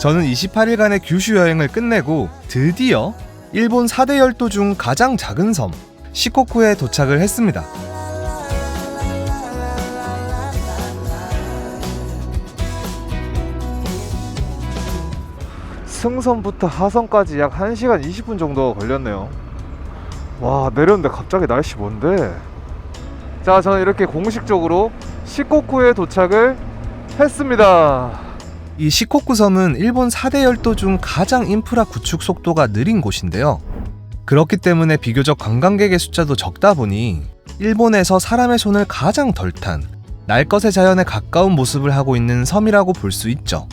저는 28일간의 규슈 여행을 끝내고 드디어 일본 4대 열도 중 가장 작은 섬 시코쿠에 도착을 했습니다. 승선부터 하선까지 약 1시간 20분 정도 걸렸네요. 와, 내렸는데 갑자기 날씨 뭔데? 자, 저는 이렇게 공식적으로 시코쿠에 도착을 했습니다. 이 시코쿠 섬은 일본 4대 열도 중 가장 인프라 구축 속도가 느린 곳인데요. 그렇기 때문에 비교적 관광객의 숫자도 적다 보니 일본에서 사람의 손을 가장 덜 탄 날 것의 자연에 가까운 모습을 하고 있는 섬이라고 볼 수 있죠.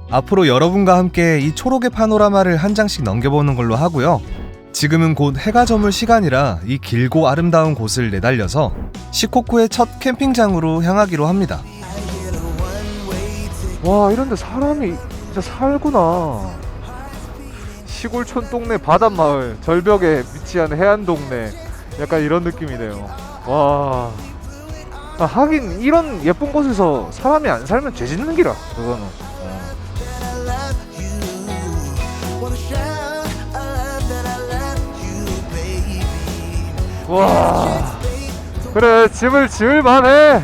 앞으로 여러분과 함께 이 초록의 파노라마를 한 장씩 넘겨보는 걸로 하고요. 지금은 곧 해가 저물 시간이라 이 길고 아름다운 곳을 내달려서 시코쿠의 첫 캠핑장으로 향하기로 합니다. 와, 이런데 사람이 진짜 살구나. 시골촌 동네 바닷마을, 절벽에 위치한 해안 동네, 약간 이런 느낌이네요. 와, 하긴 이런 예쁜 곳에서 사람이 안 살면 죄 짓는 기라, 그거는. 와, 그래, 집을 지을 만해.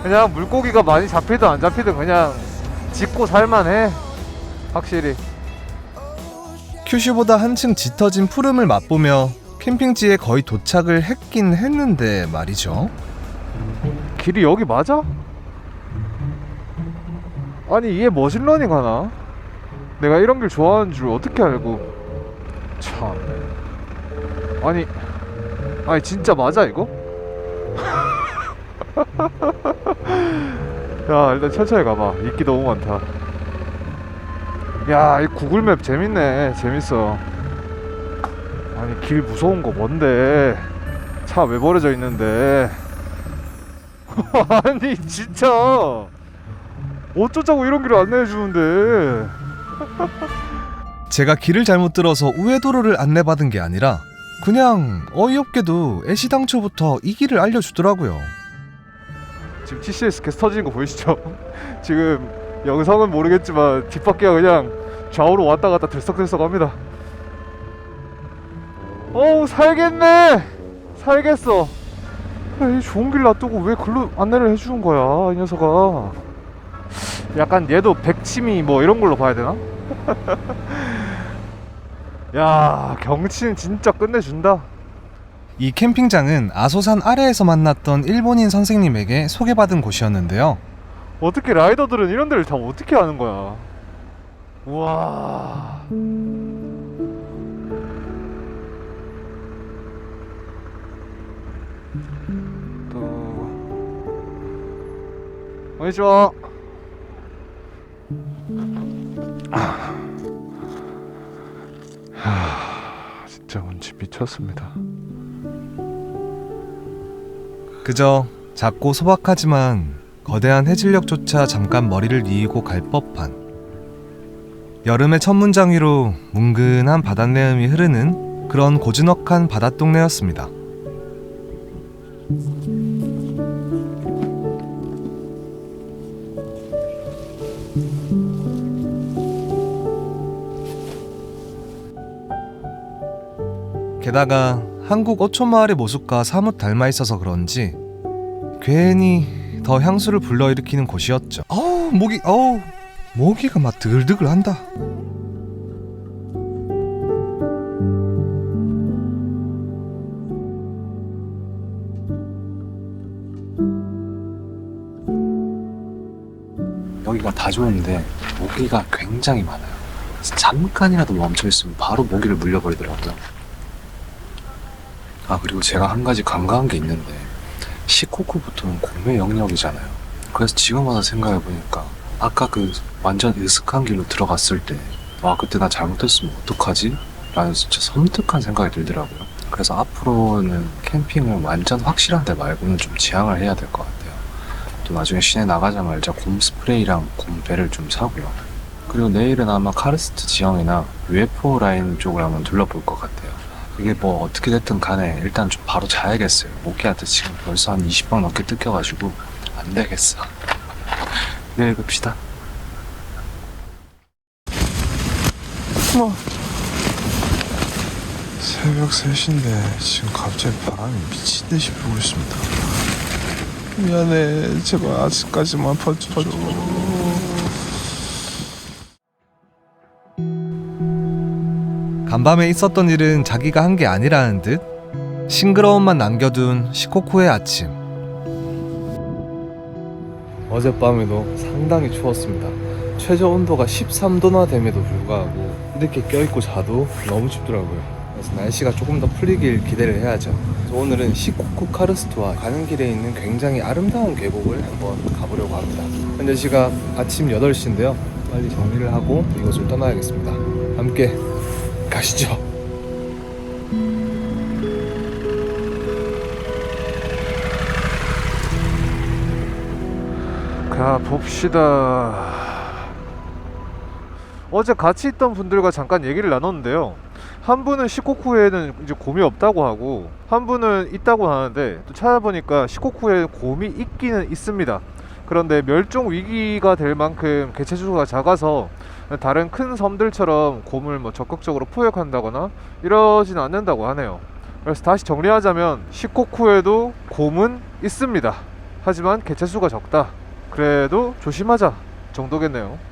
그냥 물고기가 많이 잡히든 안 잡히든 그냥 짓고 살만해, 확실히. 큐슈보다 한층 짙어진 푸름을 맛보며 캠핑지에 거의 도착을 했긴 했는데 말이죠. 길이 여기 맞아? 아니, 얘 머신러닝 하나? 내가 이런 길 좋아하는 줄 어떻게 알고. 참. 아니 진짜 맞아 이거? 야, 일단 천천히 가봐. 인기 너무 많다. 야, 이 구글맵 재밌네. 재밌어. 아니, 길 무서운 거 뭔데? 차 왜 버려져 있는데? 아니 진짜 어쩌자고 이런 길을 안내해 주는데. 제가 길을 잘못 들어서 우회도로를 안내받은 게 아니라 그냥 어이없게도 애시당초부터 이 길을 알려주더라고요. 지금 TCS 계속 터지는 거 보이시죠? 지금 영상은 모르겠지만 뒷바퀴가 그냥 좌우로 왔다 갔다 들썩들썩 합니다. 어우, 살겠네. 살겠어. 이 좋은 길 놔두고 왜 글로 안내를 해주는 거야, 이 녀석아. 약간 얘도 백치미 뭐 이런 걸로 봐야 되나? 야, 경치는 진짜 끝내준다. 이 캠핑장은 아소산 아래에서 만났던 일본인 선생님에게 소개받은 곳이었는데요. 어떻게 라이더들은 이런 데를 다 어떻게 아는 거야. 우와. 안녕하세요. 진짜 운치 미쳤습니다. 그저 작고 소박하지만 거대한 해질녘조차 잠깐 머리를 뉘고 갈 법한 여름의 천문장 위로 뭉근한 바닷내음이 흐르는 그런 고즈넉한 바닷동네였습니다. 게다가 한국 어촌마을의 모습과 사뭇 닮아 있어서 그런지 괜히 더 향수를 불러일으키는 곳이었죠. 모기가 막 드글드글 한다. 여기가 다 좋은데 모기가 굉장히 많아요. 잠깐이라도 멈춰있으면 바로 모기를 물려버리더라고요. 그리고 제가 한 가지 간과한 게 있는데 시코쿠부터는 공매 영역이잖아요. 그래서 지금 와서 생각해보니까 아까 그 완전 으슥한 길로 들어갔을 때 그때 나 잘못했으면 어떡하지? 라는 진짜 섬뜩한 생각이 들더라고요. 그래서 앞으로는 캠핑을 완전 확실한 데 말고는 좀 지향을 해야 될 것 같아요. 또 나중에 시내 나가자마자 곰 스프레이랑 곰배를 좀 사고요. 그리고 내일은 아마 카르스트 지형이나 UFO 라인 쪽을 한번 둘러볼 것 같아요. 이게 뭐 어떻게 됐든 간에 일단 좀 바로 자야겠어요. 모기한테 지금 벌써 한 20번 넘게 뜯겨가지고 안 되겠어. 내일 봅시다. 새벽 3시인데 지금 갑자기 바람이 미친 듯이 불고 있습니다. 미안해. 제발 아직까지만 봐줘. 간밤에 있었던 일은 자기가 한 게 아니라는 듯 싱그러움만 남겨둔 시코쿠의 아침. 어젯밤에도 상당히 추웠습니다. 최저 온도가 13도나 됨에도 불구하고 이렇게 껴입고 자도 너무 춥더라고요. 그래서 날씨가 조금 더 풀리길 기대를 해야죠. 그래서 오늘은 시코쿠 카르스트와 가는 길에 있는 굉장히 아름다운 계곡을 한번 가보려고 합니다. 현재 시각 아침 8시인데요. 빨리 정리를 하고 이곳을 떠나야겠습니다. 함께 가시죠. 가봅시다. 어제 같이 있던 분들과 잠깐 얘기를 나눴는데요. 한 분은 시코쿠에는 이제 곰이 없다고 하고 한 분은 있다고 하는데 또 찾아보니까 시코쿠에 곰이 있기는 있습니다. 그런데 멸종 위기가 될 만큼 개체수가 작아서 다른 큰 섬들처럼 곰을 뭐 적극적으로 포획한다거나 이러진 않는다고 하네요. 그래서 다시 정리하자면 시코쿠에도 곰은 있습니다. 하지만 개체수가 적다. 그래도 조심하자 정도겠네요.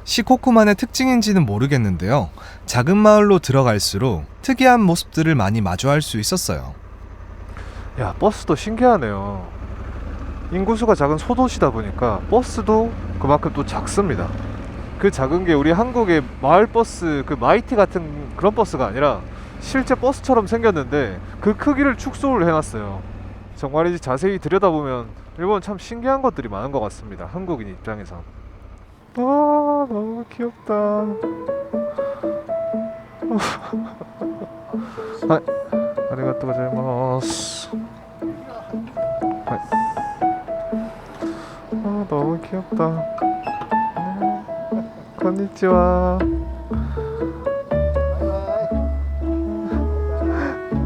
시코쿠만의 특징인지는 모르겠는데요. 작은 마을로 들어갈수록 특이한 모습들을 많이 마주할 수 있었어요. 야, 버스도 신기하네요. 인구수가 작은 소도시다 보니까 버스도 그만큼 또 작습니다. 그 작은 게 우리 한국의 마을버스 그 마이티 같은 그런 버스가 아니라 실제 버스처럼 생겼는데 그 크기를 축소를 해놨어요. 정말이지 자세히 들여다보면 일본은 참 신기한 것들이 많은 것 같습니다. 한국인 입장에선. 아, 너무 귀엽다. 아, 아리가또 고자이마스. 아, 너무 귀엽다. 건니치와.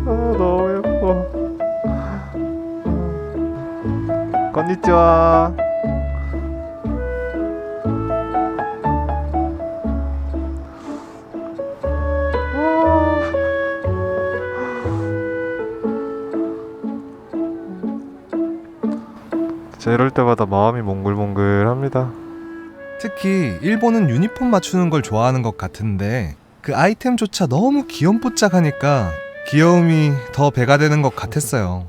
아, 너무 예뻐. 건니치와. 진짜 이럴 때마다 마음이 몽글몽글합니다. 특히 일본은 유니폼 맞추는 걸 좋아하는 것 같은데 그 아이템조차 너무 귀염뽀짝하니까 귀여움이 더 배가 되는 것 같았어요.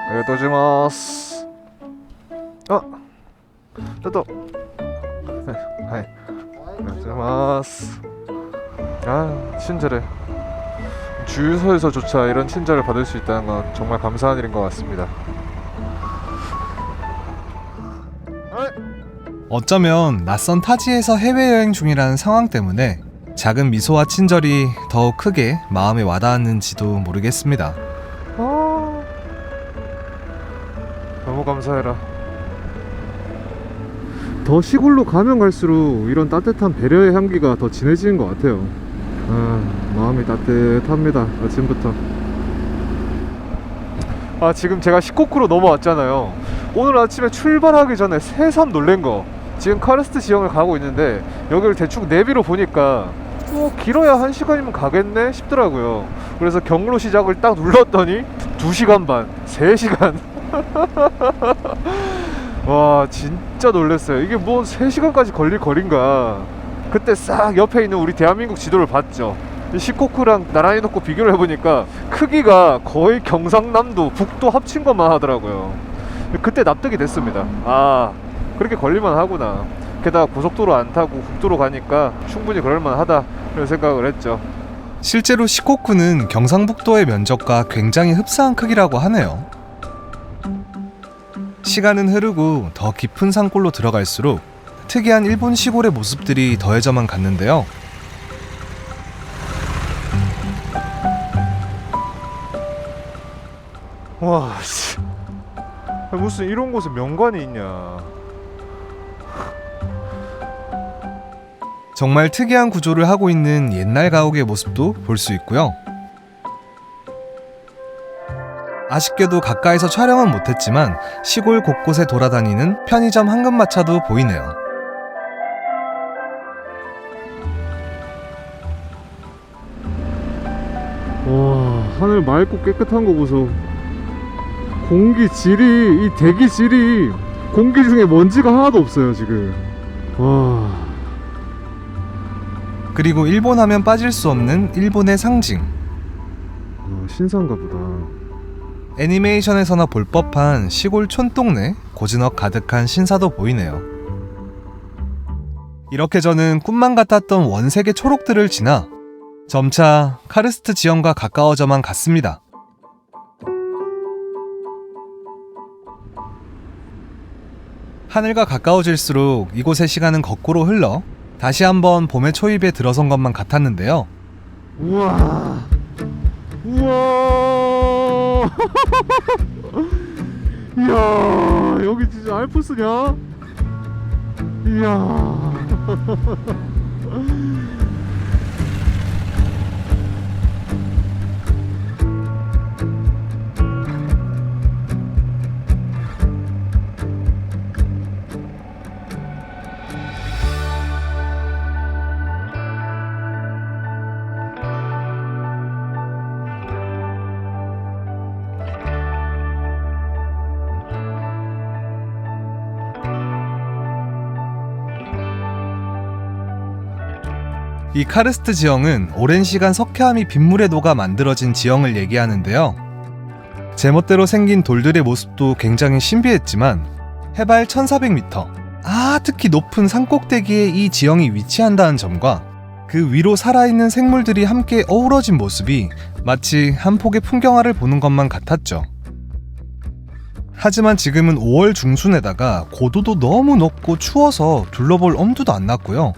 아리가또우고자이마스. 또. 하이. 아리가또우고자이마스. 아, 친절해. 주유소에서조차 이런 친절을 받을 수 있다는 건 정말 감사한 일인 것 같습니다. 어쩌면 낯선 타지에서 해외여행 중이라는 상황 때문에 작은 미소와 친절이 더욱 크게 마음에 와닿았는지도 모르겠습니다. 너무 감사해라. 더 시골로 가면 갈수록 이런 따뜻한 배려의 향기가 더 진해지는 것 같아요. 마음이 따뜻합니다. 아침부터. 지금 제가 시코쿠로 넘어왔잖아요. 오늘 아침에 출발하기 전에 새삼 놀란 거, 지금 카르스트 지형을 가고 있는데 여기를 대충 내비로 보니까 길어야 1시간이면 가겠네 싶더라고요. 그래서 경로 시작을 딱 눌렀더니 2시간 반, 3시간. 와, 진짜 놀랐어요. 이게 뭐 3시간까지 걸릴 거리인가. 그때 싹 옆에 있는 우리 대한민국 지도를 봤죠. 시코쿠랑 나란히 놓고 비교를 해보니까 크기가 거의 경상남도, 북도 합친 것만 하더라고요. 그때 납득이 됐습니다. 그렇게 걸릴만 하구나. 게다가 고속도로 안 타고 국도로 가니까 충분히 그럴만 하다, 이런 생각을 했죠. 실제로 시코쿠는 경상북도의 면적과 굉장히 흡사한 크기라고 하네요. 시간은 흐르고 더 깊은 산골로 들어갈수록 특이한 일본 시골의 모습들이 더해져만 갔는데요. 와, 씨. 무슨 이런 곳에 명관이 있냐. 정말 특이한 구조를 하고 있는 옛날 가옥의 모습도 볼 수 있고요. 아쉽게도 가까이서 촬영은 못했지만 시골 곳곳에 돌아다니는 편의점 황금마차도 보이네요. 와, 하늘 맑고 깨끗한 거 보소. 공기 질이, 이 대기 질이 공기 중에 먼지가 하나도 없어요 지금. 와. 그리고 일본 하면 빠질 수 없는 일본의 상징. 신사인가 보다. 애니메이션에서나 볼 법한 시골 촌동네, 고즈넉 가득한 신사도 보이네요. 이렇게 저는 꿈만 같았던 원색의 초록들을 지나 점차 카르스트 지형과 가까워져만 갔습니다. 하늘과 가까워질수록 이곳의 시간은 거꾸로 흘러 다시 한번 봄의 초입에 들어선 것만 같았는데요. 우와. 우와. 이야, 여기 진짜 알프스냐? 이야. 이 카르스트 지형은 오랜 시간 석회암이 빗물에 녹아 만들어진 지형을 얘기하는데요. 제멋대로 생긴 돌들의 모습도 굉장히 신비했지만 해발 1400m, 특히 높은 산꼭대기에 이 지형이 위치한다는 점과 그 위로 살아있는 생물들이 함께 어우러진 모습이 마치 한 폭의 풍경화를 보는 것만 같았죠. 하지만 지금은 5월 중순에다가 고도도 너무 높고 추워서 둘러볼 엄두도 안 났고요.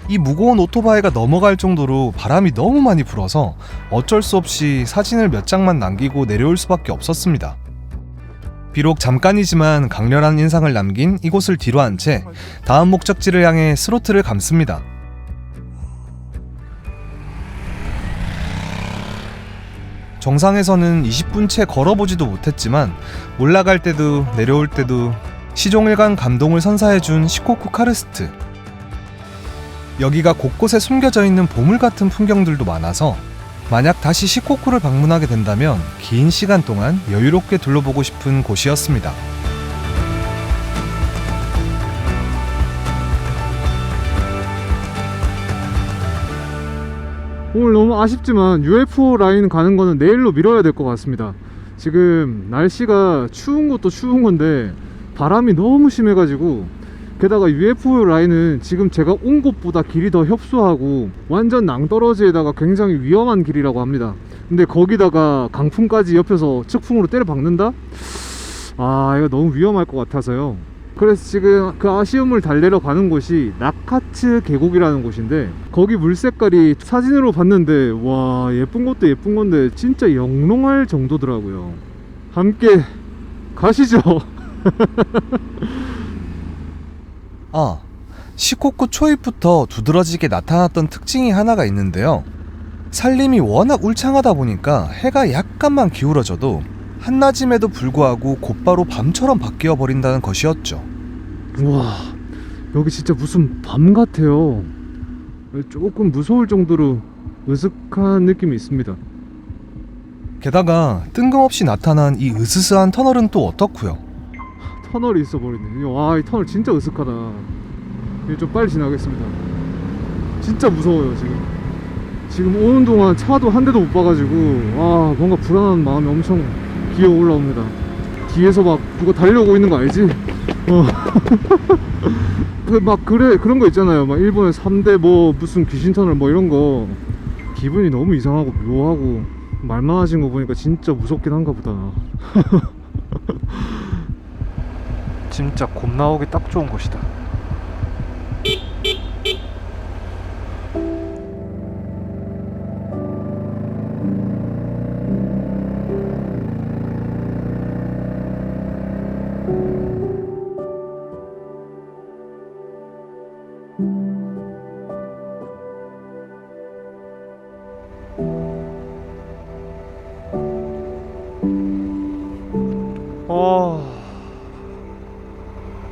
이 무거운 오토바이가 넘어갈 정도로 바람이 너무 많이 불어서 어쩔 수 없이 사진을 몇 장만 남기고 내려올 수밖에 없었습니다. 비록 잠깐이지만 강렬한 인상을 남긴 이곳을 뒤로 한 채 다음 목적지를 향해 스로틀을 감습니다. 정상에서는 20분 채 걸어보지도 못했지만 올라갈 때도 내려올 때도 시종일관 감동을 선사해준 시코쿠 카르스트. 여기가 곳곳에 숨겨져 있는 보물 같은 풍경들도 많아서 만약 다시 시코쿠를 방문하게 된다면 긴 시간 동안 여유롭게 둘러보고 싶은 곳이었습니다. 오늘 너무 아쉽지만 UFO 라인 가는 거는 내일로 미뤄야 될 것 같습니다. 지금 날씨가 추운 것도 추운 건데 바람이 너무 심해가지고, 게다가 UFO 라인은 지금 제가 온 곳보다 길이 더 협소하고 완전 낭떠러지에다가 굉장히 위험한 길이라고 합니다. 근데 거기다가 강풍까지 옆에서 측풍으로 때려 박는다? 이거 너무 위험할 것 같아서요. 그래서 지금 그 아쉬움을 달래러 가는 곳이 나카츠 계곡이라는 곳인데, 거기 물 색깔이 사진으로 봤는데 와, 예쁜 것도 예쁜 건데 진짜 영롱할 정도더라고요. 함께 가시죠. 시코쿠 초입부터 두드러지게 나타났던 특징이 하나가 있는데요. 산림이 워낙 울창하다 보니까 해가 약간만 기울어져도 한낮임에도 불구하고 곧바로 밤처럼 바뀌어 버린다는 것이었죠. 우와, 여기 진짜 무슨 밤 같아요. 조금 무서울 정도로 으슥한 느낌이 있습니다. 게다가 뜬금없이 나타난 이 으스스한 터널은 또 어떻고요? 터널이 있어 버리네. 와, 이 터널 진짜 으슥하다. 이거 좀 빨리 지나겠습니다. 진짜 무서워요 지금 오는 동안 차도 한 대도 못 봐가지고 뭔가 불안한 마음이 엄청 기어 올라옵니다. 뒤에서 막 누가 달려오고 있는 거 알지? 그런 거 있잖아요. 막 일본의 3대 무슨 귀신 터널 이런 거. 기분이 너무 이상하고 묘하고, 말만 하신 거 보니까 진짜 무섭긴 한가 보다. 진짜 곰 나오기 딱 좋은 곳이다.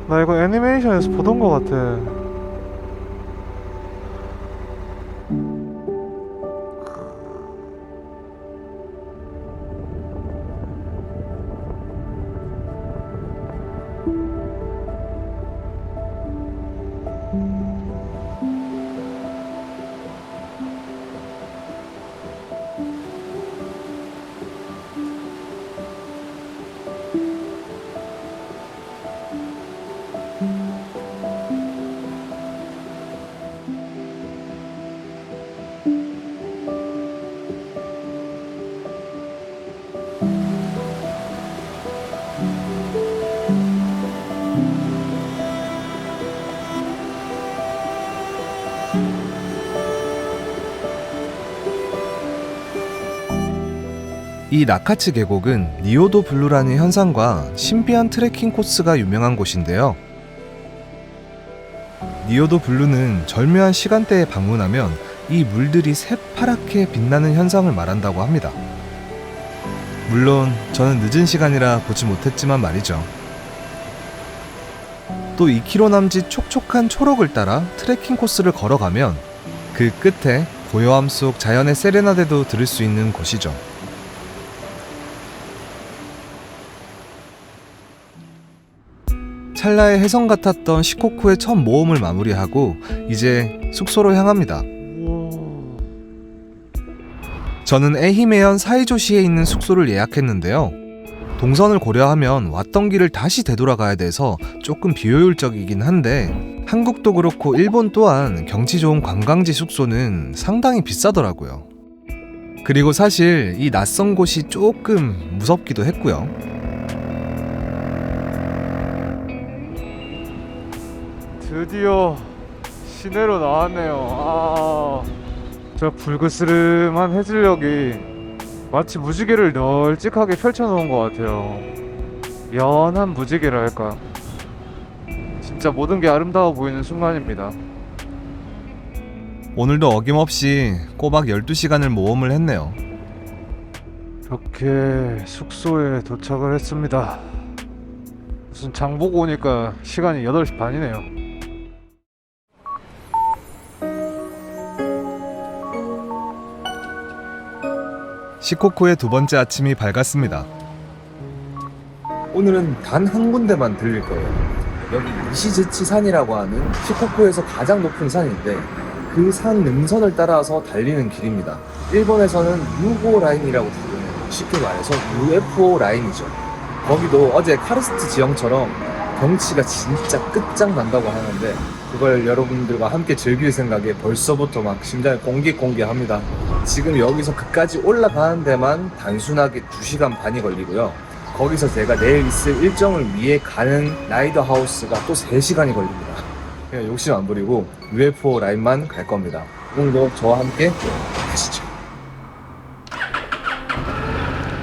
나 이거 애니메이션에서 보던 것 같아. 이 라카츠 계곡은 니오도 블루라는 현상과 신비한 트레킹 코스가 유명한 곳인데요. 니오도 블루는 절묘한 시간대에 방문하면 이 물들이 새파랗게 빛나는 현상을 말한다고 합니다. 물론 저는 늦은 시간이라 보지 못했지만 말이죠. 또 2km 남짓 촉촉한 초록을 따라 트레킹 코스를 걸어가면 그 끝에 고요함 속 자연의 세레나데도 들을 수 있는 곳이죠. 찰나의 혜성 같았던 시코쿠의 첫 모험을 마무리하고 이제 숙소로 향합니다. 저는 에히메현 사이조시에 있는 숙소를 예약했는데요. 동선을 고려하면 왔던 길을 다시 되돌아가야 돼서 조금 비효율적이긴 한데 한국도 그렇고 일본 또한 경치 좋은 관광지 숙소는 상당히 비싸더라고요. 그리고 사실 이 낯선 곳이 조금 무섭기도 했고요. 드디어 시내로 나왔네요. 저 불그스름한 해질녘이 마치 무지개를 널찍하게 펼쳐놓은 것 같아요. 연한 무지개랄까. 진짜 모든 게 아름다워 보이는 순간입니다. 오늘도 어김없이 꼬박 12시간을 모험을 했네요. 이렇게 숙소에 도착을 했습니다. 무슨 장 보고 오니까 시간이 8시 반이네요. 시코쿠의 두 번째 아침이 밝았습니다. 오늘은 단 한 군데만 들릴 거예요. 여기 이시즈치 산이라고 하는 시코쿠에서 가장 높은 산인데 그 산 능선을 따라서 달리는 길입니다. 일본에서는 유고 라인이라고 부르는, 쉽게 말해서 UFO 라인이죠. 거기도 어제 카르스트 지형처럼 경치가 진짜 끝장난다고 하는데 그걸 여러분들과 함께 즐길 생각에 벌써부터 막 심장이 공기공기합니다. 지금 여기서 그까지 올라가는 데만 단순하게 2시간 반이 걸리고요. 거기서 제가 내일 있을 일정을 위해 가는 라이더 하우스가 또 3시간이 걸립니다. 그냥 욕심 안 부리고 UFO 라인만 갈 겁니다. 오늘도 저와 함께 가시죠.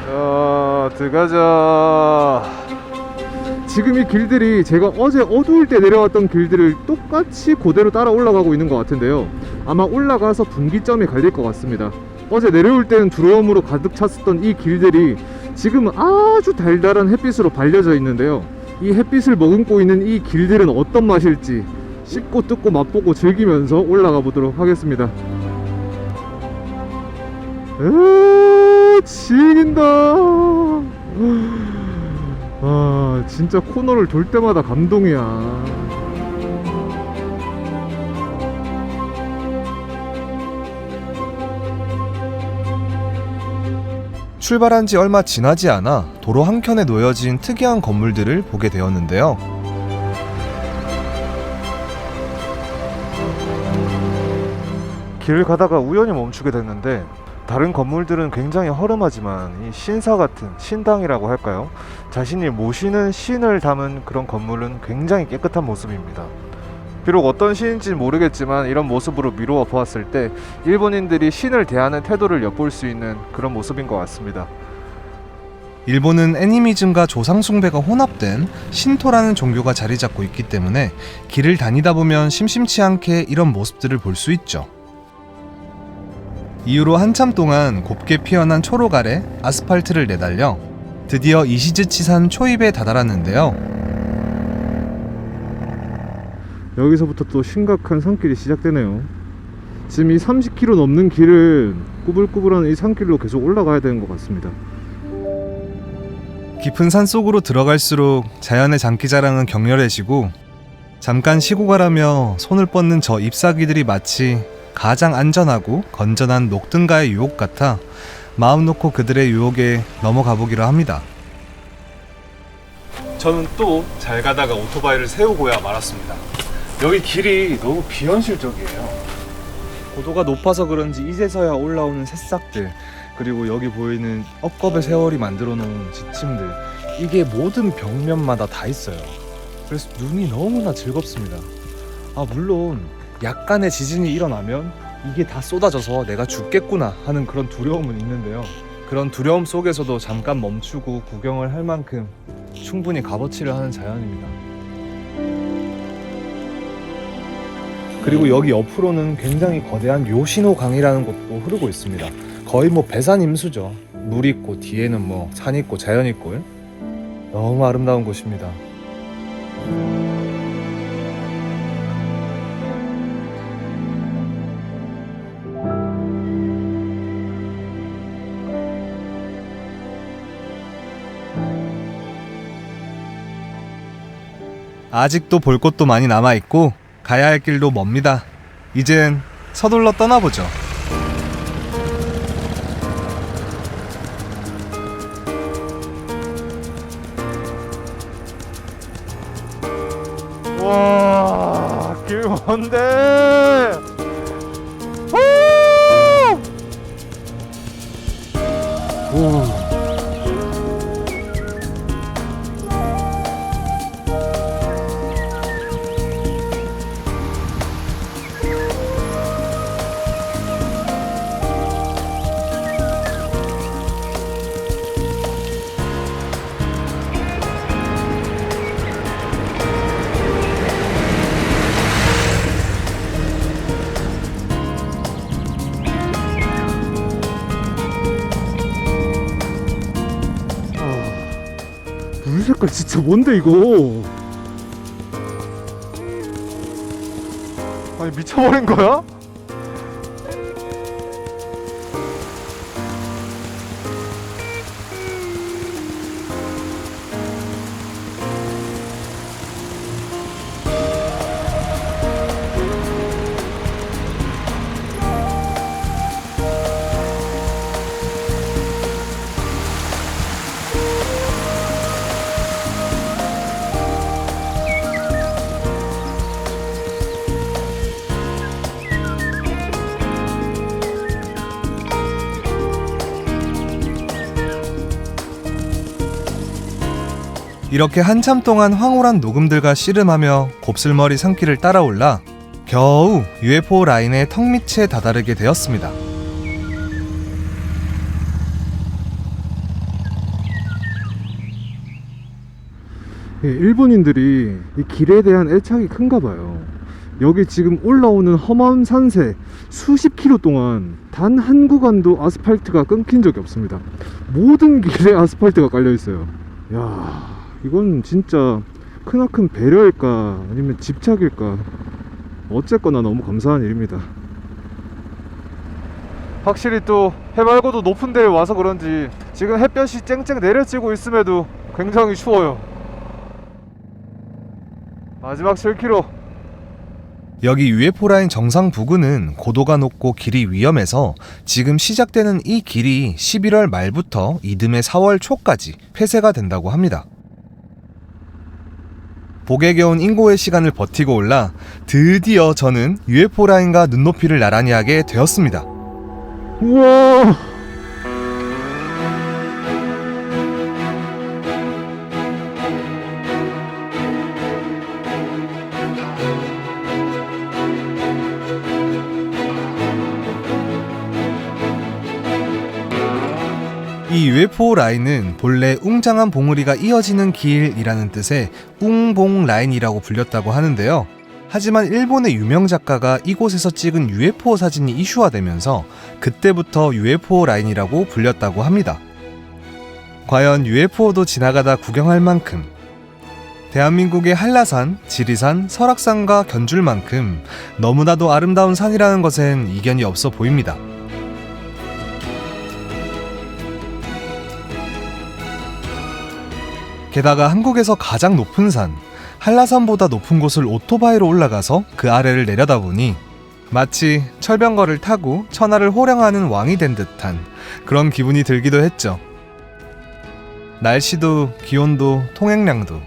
자, 들어가자. 지금 이 길들이 제가 어제 어두울 때 내려왔던 길들을 똑같이 그대로 따라 올라가고 있는 것 같은데요. 아마 올라가서 분기점이 갈릴 것 같습니다. 어제 내려올 때는 두려움으로 가득 찼었던 이 길들이 지금은 아주 달달한 햇빛으로 발려져 있는데요. 이 햇빛을 머금고 있는 이 길들은 어떤 맛일지 씹고 뜯고 맛보고 즐기면서 올라가 보도록 하겠습니다. 지긴다. 아, 진짜 코너를 돌 때마다 감동이야. 출발한 지 얼마 지나지 않아 도로 한켠에 놓여진 특이한 건물들을 보게 되었는데요. 길을 가다가 우연히 멈추게 됐는데 다른 건물들은 굉장히 허름하지만 이 신사 같은 신당이라고 할까요? 자신이 모시는 신을 담은 그런 건물은 굉장히 깨끗한 모습입니다. 비록 어떤 신인지는 모르겠지만 이런 모습으로 미루어 보았을 때 일본인들이 신을 대하는 태도를 엿볼 수 있는 그런 모습인 것 같습니다. 일본은 애니미즘과 조상 숭배가 혼합된 신토라는 종교가 자리 잡고 있기 때문에 길을 다니다 보면 심심치 않게 이런 모습들을 볼 수 있죠. 이후로 한참 동안 곱게 피어난 초록 아래 아스팔트를 내달려 드디어 이시즈치산 초입에 다다랐는데요. 여기서부터 또 심각한 산길이 시작되네요. 지금 이 30km 넘는 길을 꾸불꾸불한 이 산길로 계속 올라가야 되는 것 같습니다. 깊은 산 속으로 들어갈수록 자연의 장기자랑은 격렬해지고 잠깐 쉬고 가라며 손을 뻗는 저 잎사귀들이 마치 가장 안전하고 건전한 녹든가의 유혹 같아 마음 놓고 그들의 유혹에 넘어가 보기로 합니다. 저는 또 잘 가다가 오토바이를 세우고야 말았습니다. 여기 길이 너무 비현실적이에요. 고도가 높아서 그런지 이제서야 올라오는 새싹들, 그리고 여기 보이는 억겁의 세월이 만들어 놓은 지침들, 이게 모든 벽면마다 다 있어요. 그래서 눈이 너무나 즐겁습니다. 물론 약간의 지진이 일어나면 이게 다 쏟아져서 내가 죽겠구나 하는 그런 두려움은 있는데요. 그런 두려움 속에서도 잠깐 멈추고 구경을 할 만큼 충분히 값어치를 하는 자연입니다. 그리고 여기 옆으로는 굉장히 거대한 요시노 강이라는 곳도 흐르고 있습니다. 거의 뭐 배산 임수죠. 물 있고 뒤에는 뭐 산 있고 자연 있고 너무 아름다운 곳입니다. 아직도 볼 곳도 많이 남아있고 가야 할 길도 멉니다. 이젠 서둘러 떠나보죠. 와, 길 먼데. 오. 물 색깔 진짜 뭔데 이거? 아니 미쳐버린 거야? 이렇게 한참 동안 황홀한 녹음들과 씨름하며 곱슬머리 산길을 따라올라 겨우 UFO 라인의 턱 밑에 다다르게 되었습니다. 일본인들이 이 길에 대한 애착이 큰가 봐요. 여기 지금 올라오는 험한 산세 수십 킬로 동안 단 한 구간도 아스팔트가 끊긴 적이 없습니다. 모든 길에 아스팔트가 깔려 있어요. 야, 이건 진짜 크나큰 배려일까 아니면 집착일까, 어쨌거나 너무 감사한 일입니다. 확실히 또 해발고도 높은 데에 와서 그런지 지금 햇볕이 쨍쨍 내려지고 있음에도 굉장히 추워요. 마지막 7km. 여기 UFO 라인 정상 부근은 고도가 높고 길이 위험해서 지금 시작되는 이 길이 11월 말부터 이듬해 4월 초까지 폐쇄가 된다고 합니다. 복에 겨운 인고의 시간을 버티고 올라 드디어 저는 UFO 라인과 눈높이를 나란히 하게 되었습니다. 우와, 이 UFO 라인은 본래 웅장한 봉우리가 이어지는 길이라는 뜻의 웅봉 라인이라고 불렸다고 하는데요. 하지만 일본의 유명 작가가 이곳에서 찍은 UFO 사진이 이슈화되면서 그때부터 UFO 라인이라고 불렸다고 합니다. 과연 UFO도 지나가다 구경할 만큼 대한민국의 한라산, 지리산, 설악산과 견줄만큼 너무나도 아름다운 산이라는 것엔 이견이 없어 보입니다. 게다가 한국에서 가장 높은 산, 한라산보다 높은 곳을 오토바이로 올라가서 그 아래를 내려다보니 마치 철병거를 타고 천하를 호령하는 왕이 된 듯한 그런 기분이 들기도 했죠. 날씨도 기온도 통행량도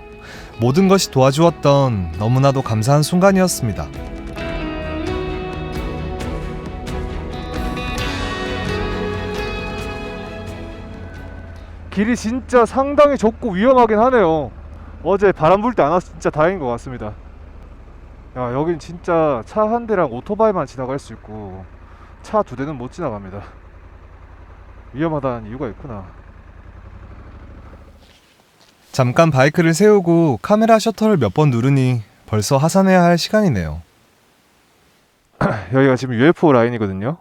모든 것이 도와주었던 너무나도 감사한 순간이었습니다. 길이 진짜 상당히 좁고 위험하긴 하네요. 어제 바람 불 때 안 와서 진짜 다행인 것 같습니다. 야, 여긴 진짜 차 한 대랑 오토바이만 지나갈 수 있고 차 두 대는 못 지나갑니다. 위험하다는 이유가 있구나. 잠깐 바이크를 세우고 카메라 셔터를 몇 번 누르니 벌써 하산해야 할 시간이네요. 여기가 지금 UFO 라인이거든요.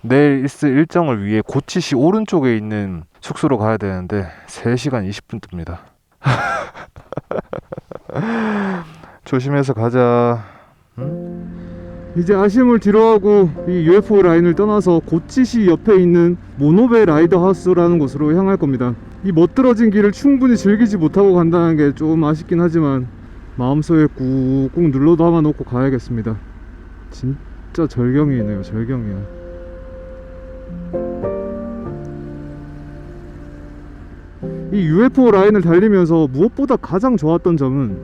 내일 있을 일정을 위해 고치시 오른쪽에 있는 숙소로 가야 되는데 3시간 20분 뜹니다. 조심해서 가자. 이제 아쉬움을 뒤로하고 이 UFO 라인을 떠나서 고치시 옆에 있는 모노베 라이더 하우스라는 곳으로 향할 겁니다. 이 멋들어진 길을 충분히 즐기지 못하고 간다는 게 좀 아쉽긴 하지만 마음속에 꾹꾹 눌러 담아놓고 가야겠습니다. 진짜 절경이네요. 절경이야. 이 UFO 라인을 달리면서 무엇보다 가장 좋았던 점은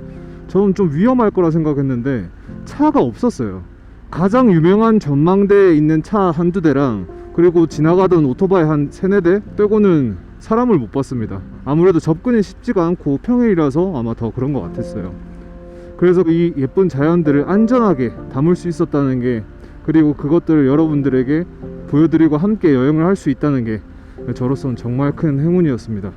저는 좀 위험할 거라 생각했는데 차가 없었어요. 가장 유명한 전망대에 있는 차 한두 대랑 그리고 지나가던 오토바이 한 3-4대 빼고는 사람을 못 봤습니다. 아무래도 접근이 쉽지가 않고 평일이라서 아마 더 그런 것 같았어요. 그래서 이 예쁜 자연들을 안전하게 담을 수 있었다는 게, 그리고 그것들을 여러분들에게 보여드리고 함께 여행을 할 수 있다는 게 저로서는 정말 큰 행운이었습니다.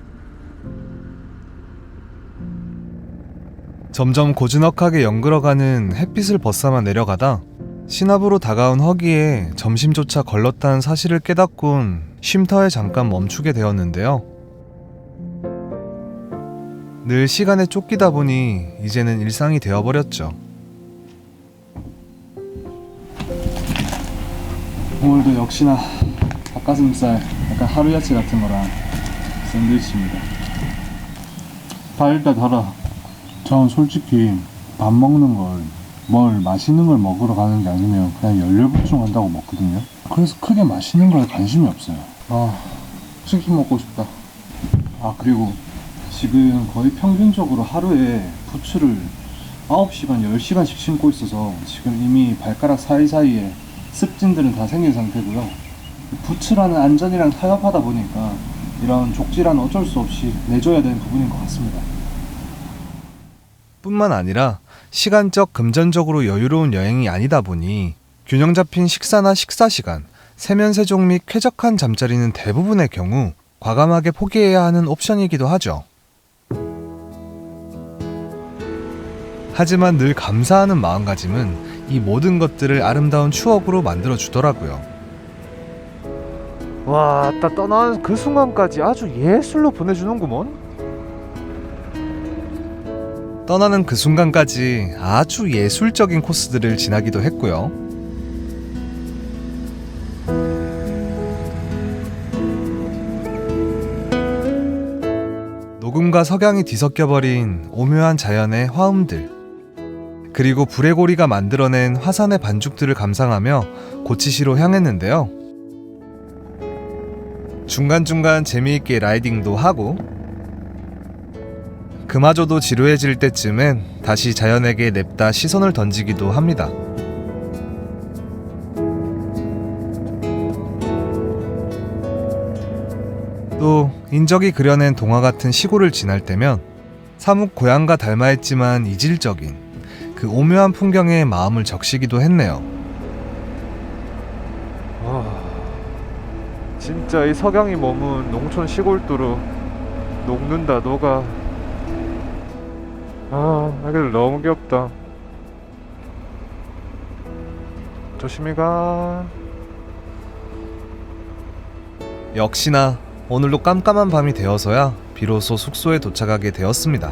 점점 고즈넉하게 연그러가는 햇빛을 벗삼아 내려가다 신압으로 다가온 허기에 점심조차 걸렀다는 사실을 깨닫곤 쉼터에 잠깐 멈추게 되었는데요. 늘 시간에 쫓기다 보니 이제는 일상이 되어버렸죠. 오늘도 역시나 닭가슴살 약간 하루야채 같은 거랑 샌드위치입니다. 달다 달아. 저는 솔직히 밥 먹는 걸 뭘 맛있는 걸 먹으러 가는 게 아니면 그냥 열렬 보충한다고 먹거든요. 그래서 크게 맛있는 거에 관심이 없어요. 치킨 먹고 싶다. 그리고 지금 거의 평균적으로 하루에 부츠를 9시간, 10시간씩 신고 있어서 지금 이미 발가락 사이사이에 습진들은 다 생긴 상태고요. 부츠라는 안전이랑 타협하다 보니까 이런 족질은 어쩔 수 없이 내줘야 되는 부분인 것 같습니다. 뿐만 아니라 시간적, 금전적으로 여유로운 여행이 아니다 보니 균형 잡힌 식사나 식사 시간, 세면세정 및 쾌적한 잠자리는 대부분의 경우 과감하게 포기해야 하는 옵션이기도 하죠. 하지만 늘 감사하는 마음가짐은 이 모든 것들을 아름다운 추억으로 만들어주더라고요. 와, 딱 떠나는 그 순간까지 아주 예술로 보내주는구먼. 떠나는 그 순간까지 아주 예술적인 코스들을 지나기도 했고요. 녹음과 석양이 뒤섞여버린 오묘한 자연의 화음들, 그리고 불의 고리가 만들어낸 화산의 반죽들을 감상하며 고치시로 향했는데요. 중간중간 재미있게 라이딩도 하고 그마저도 지루해질 때쯤엔 다시 자연에게 냅다 시선을 던지기도 합니다. 또 인적이 그려낸 동화 같은 시골을 지날 때면 사뭇 고향과 닮아있지만 이질적인 그 오묘한 풍경에 마음을 적시기도 했네요. 와, 진짜 이 석양이 머문 농촌 시골도로 녹는다 녹아. 아이들 너무 귀엽다. 조심히 가. 역시나 오늘도 깜깜한 밤이 되어서야 비로소 숙소에 도착하게 되었습니다.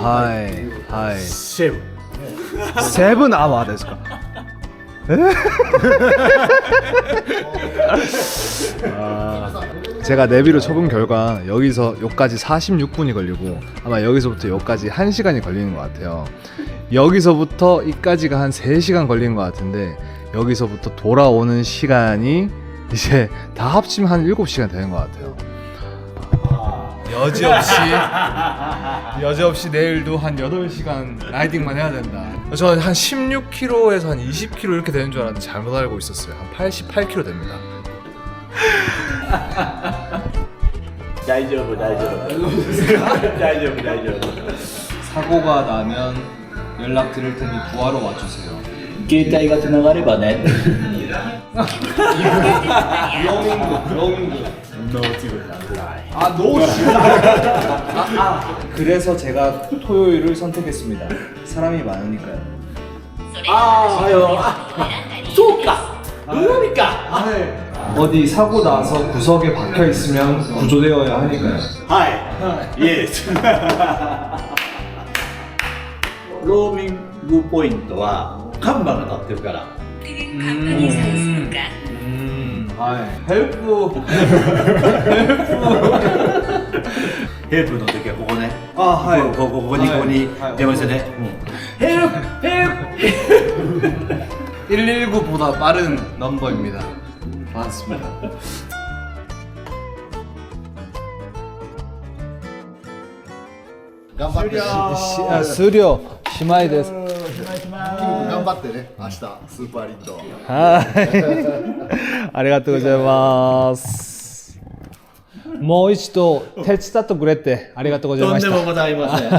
하이 하이 セブン 세븐 아마 됐을까? 제가 내비로 쳐본 결과 여기서 여기까지 46분이 걸리고 아마 여기서부터 여기까지 1시간이 걸리는 것 같아요. 여기서부터 이까지가 한 3시간 걸리는 것 같은데 여기서부터 돌아오는 시간이 이제 다 합치면 한 7시간 되는 것 같아요. 여지없이 내일도 한 8시간 라이딩만 해야 된다. 저는 한 16km에서 한 20km 이렇게 되는 줄 알았는데 잘못 알고 있었어요. 한 88km 됩니다. 大丈夫大丈夫大丈夫大丈夫 사고가 나면 연락 드릴 테니 구하러 와주세요. 携帯がつながればね 그래서 제가 토요일을 선택했습니다. 사람이 많으니까요. あそうか海か 어디 사고 나서 구석에 박혀 있으면 구조되어야 하니까요. はいイエスローミングポイントは看板が立ってるからヘルプの時はここね。ここに電話してね。 119보다 빠른 넘버입니다. 맞습니다. 수료 심하이 데스. 頑張ってね明日スーパーリンド 아리가또うございます. もう一度手伝ってくれてありがとうございました。とんでもございません。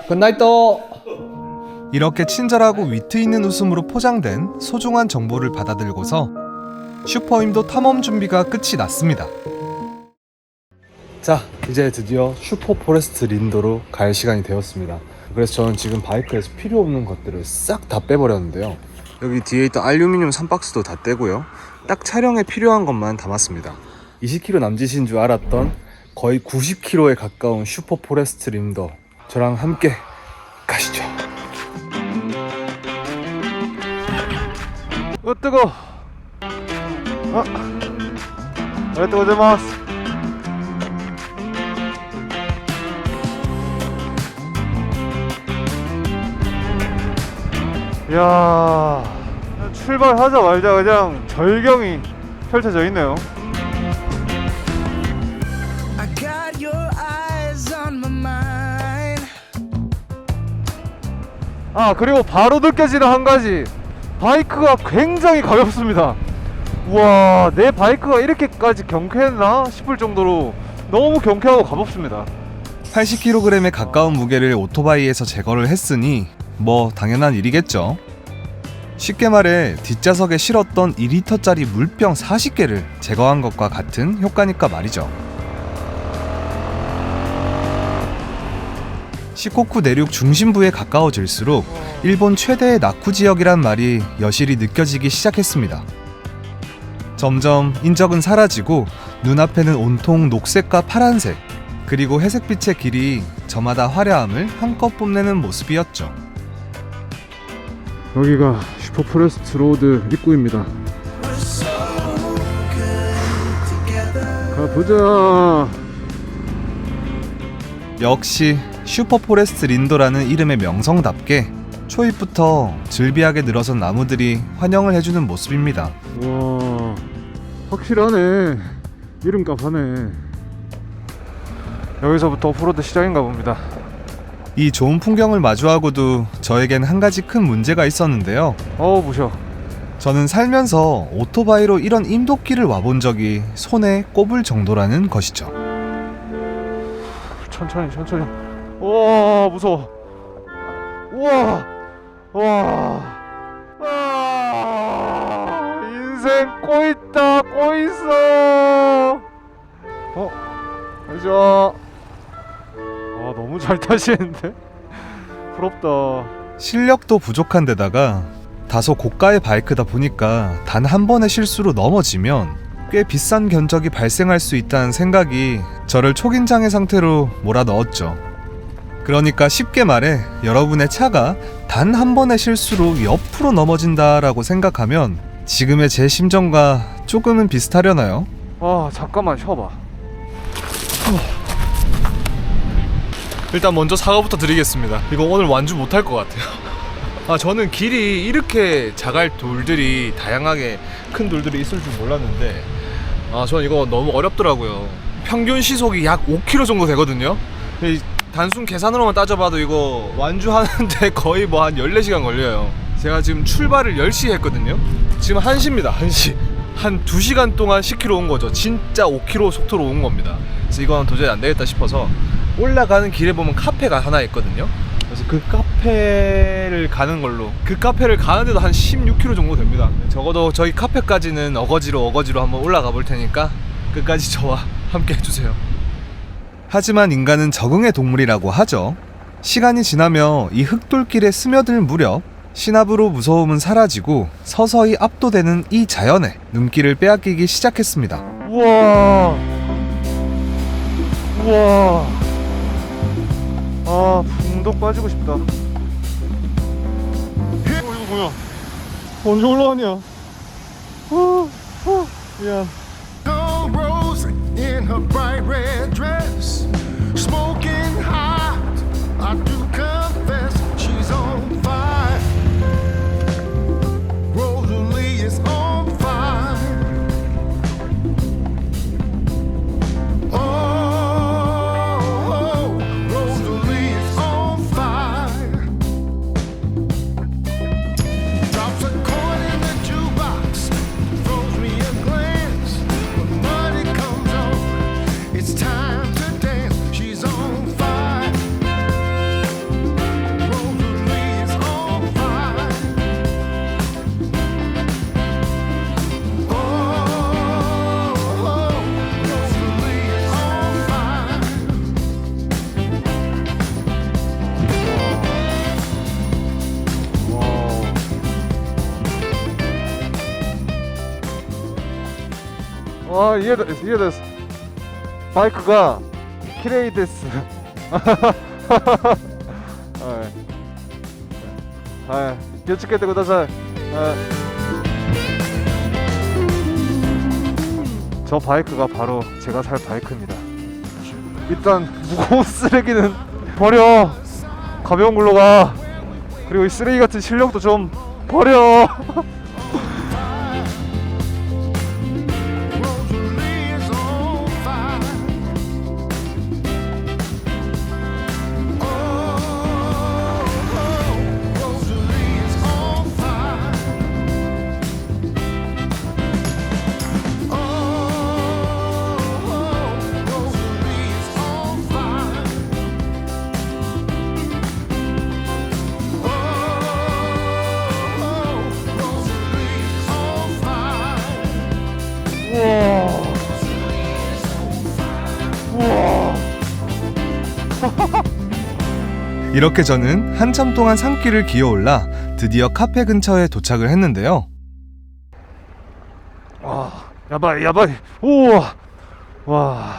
굿나잇. 이렇게 친절하고 위트 있는 웃음으로 포장된 소중한 정보를 받아들고서 슈퍼임도 탐험 준비가 끝이 났습니다. 자, 이제 드디어 슈퍼 포레스트 린도로 갈 시간이 되었습니다. 그래서 저는 지금 바이크에서 필요 없는 것들을 싹 다 빼버렸는데요. 여기 뒤에 있던 알루미늄 3박스도 다 떼고요. 딱 촬영에 필요한 것만 담았습니다. 20km 남짓인 줄 알았던 거의 90km에 가까운 슈퍼 포레스트 린도, 저랑 함께 가시죠. 뜨거. 아리가또 고자이마스. 이야, 출발하자마자 그냥 절경이 펼쳐져 있네요. 그리고 바로 느껴지는 한 가지, 바이크가 굉장히 가볍습니다. 우와, 내 바이크가 이렇게까지 경쾌했나 싶을 정도로 너무 경쾌하고 가볍습니다. 80kg에 가까운 무게를 오토바이에서 제거를 했으니 뭐 당연한 일이겠죠. 쉽게 말해 뒷좌석에 실었던 2리터짜리 물병 40개를 제거한 것과 같은 효과니까 말이죠. 시코쿠 내륙 중심부에 가까워질수록 일본 최대의 나쿠 지역이란 말이 여실히 느껴지기 시작했습니다. 점점 인적은 사라지고 눈앞에는 온통 녹색과 파란색, 그리고 회색빛의 길이 저마다 화려함을 한껏 뽐내는 모습이었죠. 여기가 슈퍼 포레스트 로드 입구입니다. 가보자. 역시 슈퍼 포레스트 린도라는 이름의 명성답게 초입부터 즐비하게 늘어선 나무들이 환영을 해주는 모습입니다. 와, 확실하네. 이름값 하네. 여기서부터 오프로드 시작인가 봅니다. 이 좋은 풍경을 마주하고도 저에겐 한 가지 큰 문제가 있었는데요. 부셔. 저는 살면서 오토바이로 이런 임도길을 와본 적이 손에 꼽을 정도라는 것이죠. 천천히. 우와, 무서워. 우와. 인생 꼬있다, 꼬있어. 가자. 너무 잘 타시는데? 부럽다. 실력도 부족한 데다가 다소 고가의 바이크다 보니까 단 한 번의 실수로 넘어지면 꽤 비싼 견적이 발생할 수 있다는 생각이 저를 초긴장의 상태로 몰아넣었죠. 그러니까 쉽게 말해 여러분의 차가 단 한 번의 실수로 옆으로 넘어진다라고 생각하면 지금의 제 심정과 조금은 비슷하려나요? 잠깐만 쉬어봐. 일단 먼저 사과부터 드리겠습니다. 이거 오늘 완주 못할 것 같아요. 저는 길이 이렇게 자갈 돌들이 다양하게 큰 돌들이 있을 줄 몰랐는데 저는 이거 너무 어렵더라고요. 평균 시속이 약 5km 정도 되거든요. 단순 계산으로만 따져봐도 이거 완주하는데 거의 뭐 한 14시간 걸려요. 제가 지금 출발을 10시에 했거든요. 지금 1시입니다. 1시. 한 2시간 동안 10km 온 거죠. 진짜 5km 속도로 온 겁니다. 그래서 이건 도저히 안 되겠다 싶어서 올라가는 길에 보면 카페가 하나 있거든요. 그래서 그 카페를 가는 걸로, 그 카페를 가는데도 한 16km 정도 됩니다. 적어도 저희 카페까지는 어거지로 한번 올라가 볼 테니까 끝까지 저와 함께 해주세요. 하지만 인간은 적응의 동물이라고 하죠. 시간이 지나며 이 흙돌길에 스며들 무렵 신압으로 무서움은 사라지고 서서히 압도되는 이 자연에 눈길을 빼앗기기 시작했습니다. 우와. 풍덩 빠지고 싶다. 이거 뭐야? 언제 올라왔냐? 미안. Gold rose in her bright red dress, smoking hot. I do confess she's on fire. Rosalie is on fire. Oh, Rosalie is on fire. Drops a coin in the jukebox, throws me a glance. When money comes on, it's time to dance. She's on fire. Rosalie is on fire. Oh, Rosalie is on fire. 와, 이해됐어. 바이크가 키레이 데스.気をつけてください. 저 바이크가 바로 제가 살 바이크입니다. 일단 무거운 쓰레기는 버려. 가벼운 걸로 가. 그리고 이 쓰레기 같은 실력도 좀 버려. Rosalie is on fire. Oh, Rosalie is on fire. Oh, Rosalie is on fire. Oh, Rosalie is on fire. 이렇게 저는 한참 동안 산길을 기어올라 드디어 카페 근처에 도착을 했는데요. 와, 야바이. 우와. 와.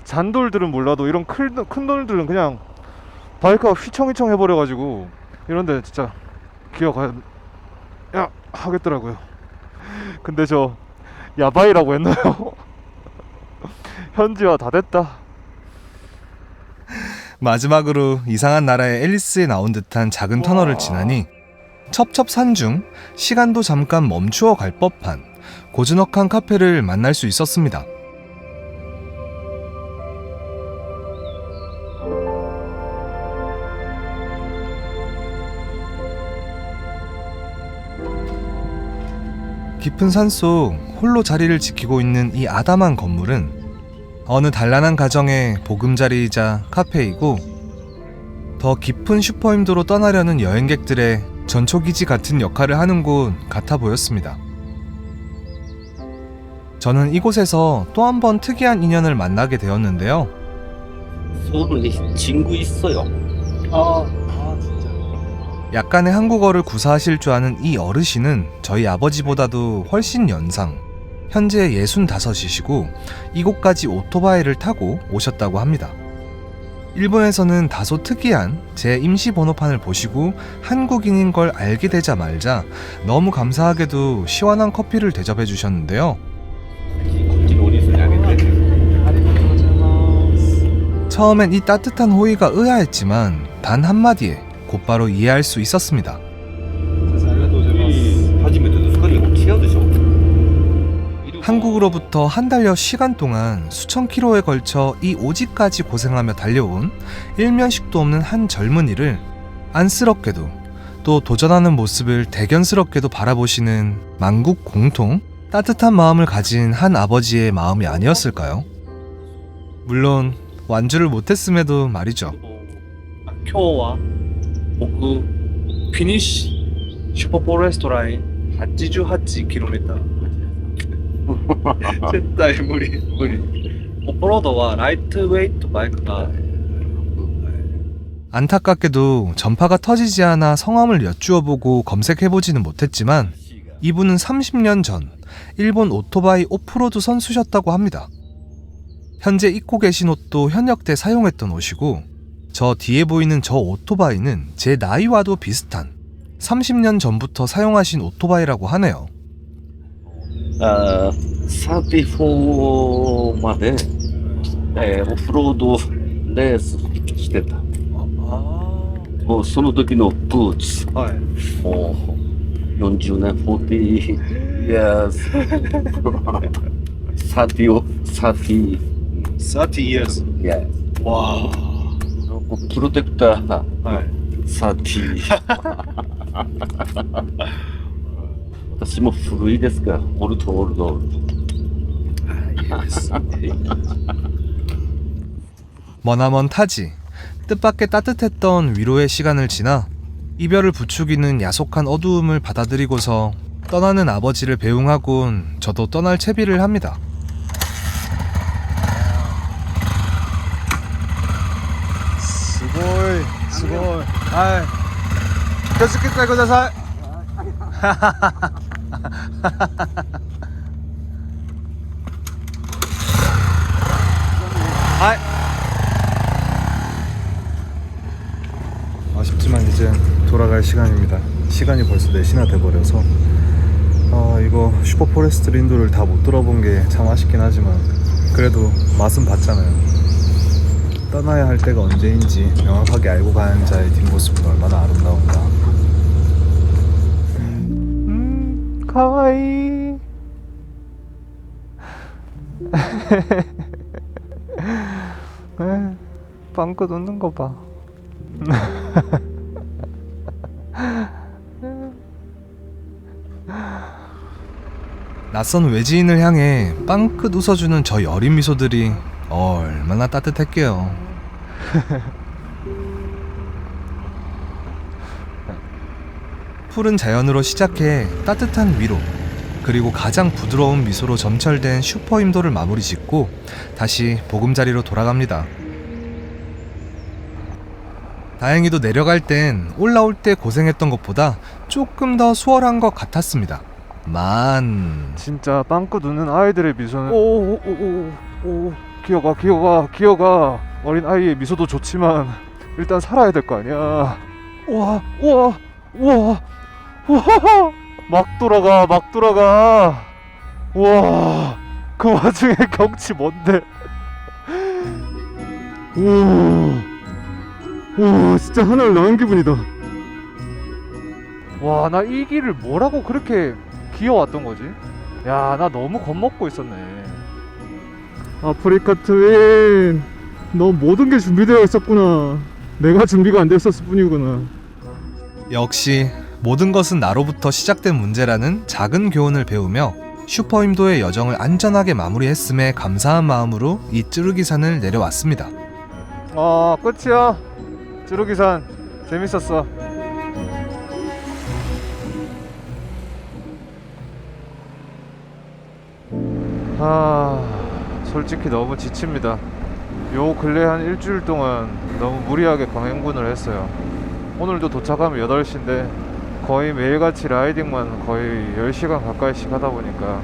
잔돌들은 몰라도 이런 큰 돌들은 그냥 바이크가 휘청휘청 해버려가지고 이런데 진짜 기어가야 하겠더라고요. 근데 저 야바이라고 했나요? 현지화 다 됐다. 마지막으로 이상한 나라의 앨리스에 나온 듯한 작은 터널을 지나니 첩첩산중 시간도 잠깐 멈추어 갈 법한 고즈넉한 카페를 만날 수 있었습니다. 깊은 산속 홀로 자리를 지키고 있는 이 아담한 건물은 어느 단란한 가정의 보금자리이자 카페이고 더 깊은 슈퍼임도로 떠나려는 여행객들의 전초기지 같은 역할을 하는 곳 같아 보였습니다. 저는 이곳에서 또 한 번 특이한 인연을 만나게 되었는데요. 소분이 친구 있어요. 약간의 한국어를 구사하실 줄 아는 이 어르신은 저희 아버지보다도 훨씬 연상, 현재 65이시고 이곳까지 오토바이를 타고 오셨다고 합니다. 일본에서는 다소 특이한 제 임시 번호판을 보시고 한국인인 걸 알게 되자 말자 너무 감사하게도 시원한 커피를 대접해 주셨는데요. 처음엔 이 따뜻한 호의가 의아했지만 단 한마디에 곧바로 이해할 수 있었습니다. 한국으로부터 한 달여 시간 동안 수천 킬로에 걸쳐 이 오지까지 고생하며 달려온 일면식도 없는 한 젊은이를 안쓰럽게도 또 도전하는 모습을 대견스럽게도 바라보시는 만국 공통 따뜻한 마음을 가진 한 아버지의 마음이 아니었을까요? 물론 완주를 못했음에도 말이죠. 今日は僕フィニッシュシュポポレストライン 88km 絶対無理オフロードはライトウェイトバイクが 안타깝게도 전파가 터지지 않아 성함을 여쭈어보고 검색해보지는 못했지만 이분은 30년 전 일본 오토바이 오프로드 선수셨다고 합니다. 현재 입고 계신 옷도 현역 때 사용했던 옷이고 저 뒤에 보이는 저 오토바이는 제 나이와도 비슷한 30년 전부터 사용하신 오토바이라고 하네요. 34まで、オフロードレースしてた。もうその時のブーツ、もう40年、40 years 30 years. yeah. わプロテクター30私も古いですが、オルド。 머나먼 타지. 뜻밖의 따뜻했던 위로의 시간을 지나 이별을 부추기는 야속한 어두움을 받아들이고서 떠나는 아버지를 배웅하곤 저도 떠날 채비를 합니다. 스고이. 아이, 계속해서 고자살. 아이. 아쉽지만 이제 돌아갈 시간입니다. 시간이 벌써 4시나 돼버려서 이거 슈퍼포레스트 린도를 다 못 돌아본 게 참 아쉽긴 하지만 그래도 맛은 봤잖아요. 떠나야 할 때가 언제인지 명확하게 알고 가는 자의 뒷모습은 얼마나 아름다운가. 가와이. 빵긋 웃는 거 봐. 낯선 외지인을 향해 빵긋 웃어주는 저 여린 미소들이 얼마나 따뜻했게요. 푸른 자연으로 시작해 따뜻한 위로, 그리고 가장 부드러운 미소로 점철된 슈퍼힘도를 마무리 짓고 다시 보금자리로 돌아갑니다. 다행히도 내려갈 땐 올라올 때 고생했던 것보다 조금 더 수월한 것 같았습니다. 만 진짜 빵긋 웃는 아이들의 미소는 오 기어가. 어린 아이의 미소도 좋지만 일단 살아야 될 거 아니야. 우와 막 돌아가. 우와, 그 와중에 경치 뭔데? 오, 진짜 하늘 나는 기분이다. 와, 나 이 길을 뭐라고 그렇게 기어왔던 거지? 야, 나 너무 겁먹고 있었네. 아프리카 트윈, 너 모든 게 준비되어 있었구나. 내가 준비가 안 됐었을 뿐이구나. 역시 모든 것은 나로부터 시작된 문제라는 작은 교훈을 배우며 슈퍼힘도의 여정을 안전하게 마무리했음에 감사한 마음으로 이 찌르기산을 내려왔습니다. 끝이야. 찌르기산 재밌었어. 솔직히 너무 지칩니다. 요 근래 한 일주일 동안 너무 무리하게 강행군을 했어요. 오늘도 도착하면 8시인데 거의 매일같이 라이딩만 거의 10시간 가까이씩 하다 보니까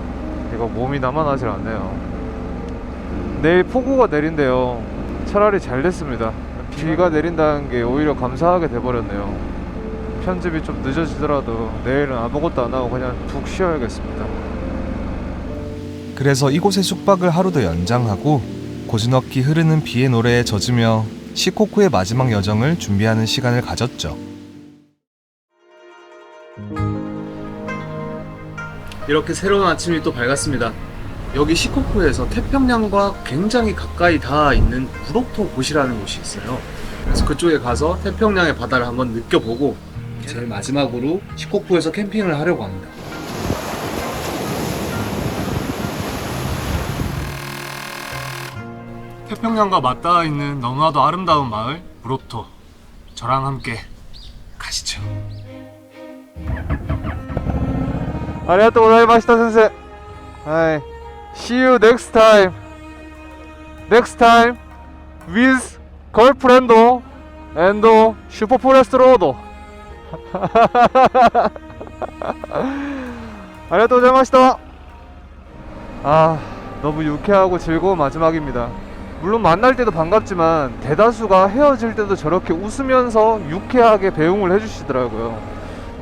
이거 몸이 남아나질 않네요. 내일 폭우가 내린대요. 차라리 잘 됐습니다. 비가 내린다는 게 오히려 감사하게 돼버렸네요. 편집이 좀 늦어지더라도 내일은 아무것도 안 하고 그냥 푹 쉬어야겠습니다. 그래서 이곳의 숙박을 하루 더 연장하고 고즈넉히 흐르는 비의 노래에 젖으며 시코쿠의 마지막 여정을 준비하는 시간을 가졌죠. 이렇게 새로운 아침이 또 밝았습니다. 여기 시코쿠에서 태평양과 굉장히 가까이 닿아 있는 구로토 곳이라는 곳이 있어요. 그래서 그쪽에 가서 태평양의 바다를 한번 느껴보고 제일 마지막으로 시코쿠에서 캠핑을 하려고 합니다. 태평양과 맞닿아 있는 너무나도 아름다운 마을 구로토, 저랑 함께 가시죠. 아리가또 고자이마시타 센세. 하이. See you next time. Next time with girlfriend and super forest road. 아리가또 고자이마시타. 너무 유쾌하고 즐거운 마지막입니다. 물론 만날 때도 반갑지만 대다수가 헤어질 때도 저렇게 웃으면서 유쾌하게 배웅을 해주시더라고요.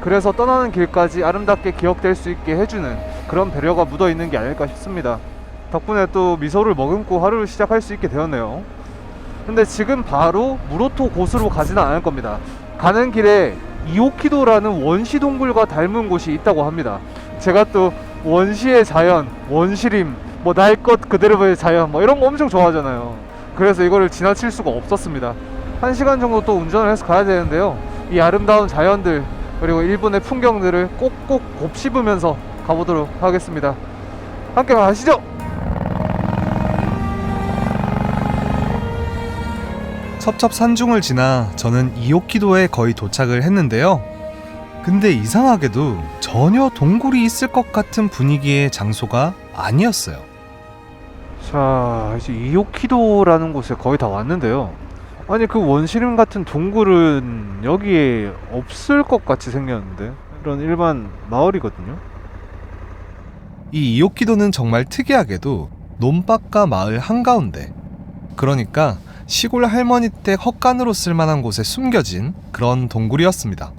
그래서 떠나는 길까지 아름답게 기억될 수 있게 해주는 그런 배려가 묻어 있는 게 아닐까 싶습니다. 덕분에 또 미소를 머금고 하루를 시작할 수 있게 되었네요. 근데 지금 바로 무로토 곳으로 가지는 않을 겁니다. 가는 길에 이오키도라는 원시 동굴과 닮은 곳이 있다고 합니다. 제가 또 원시의 자연, 원시림, 뭐 날 것 그대로의 자연 뭐 이런 거 엄청 좋아하잖아요. 그래서 이거를 지나칠 수가 없었습니다. 1시간 정도 또 운전을 해서 가야 되는데요. 이 아름다운 자연들 그리고 일본의 풍경들을 꼭꼭 곱씹으면서 가보도록 하겠습니다. 함께 가시죠. 첩첩산중을 지나 저는 이오키도에 거의 도착을 했는데요. 근데 이상하게도 전혀 동굴이 있을 것 같은 분위기의 장소가 아니었어요. 자, 이제 이오키도라는 곳에 거의 다 왔는데요. 아니 그 원시림 같은 동굴은 여기에 없을 것 같이 생겼는데 이런 일반 마을이거든요. 이 이오키도는 정말 특이하게도 논밭과 마을 한가운데, 그러니까 시골 할머니 댁 헛간으로 쓸만한 곳에 숨겨진 그런 동굴이었습니다.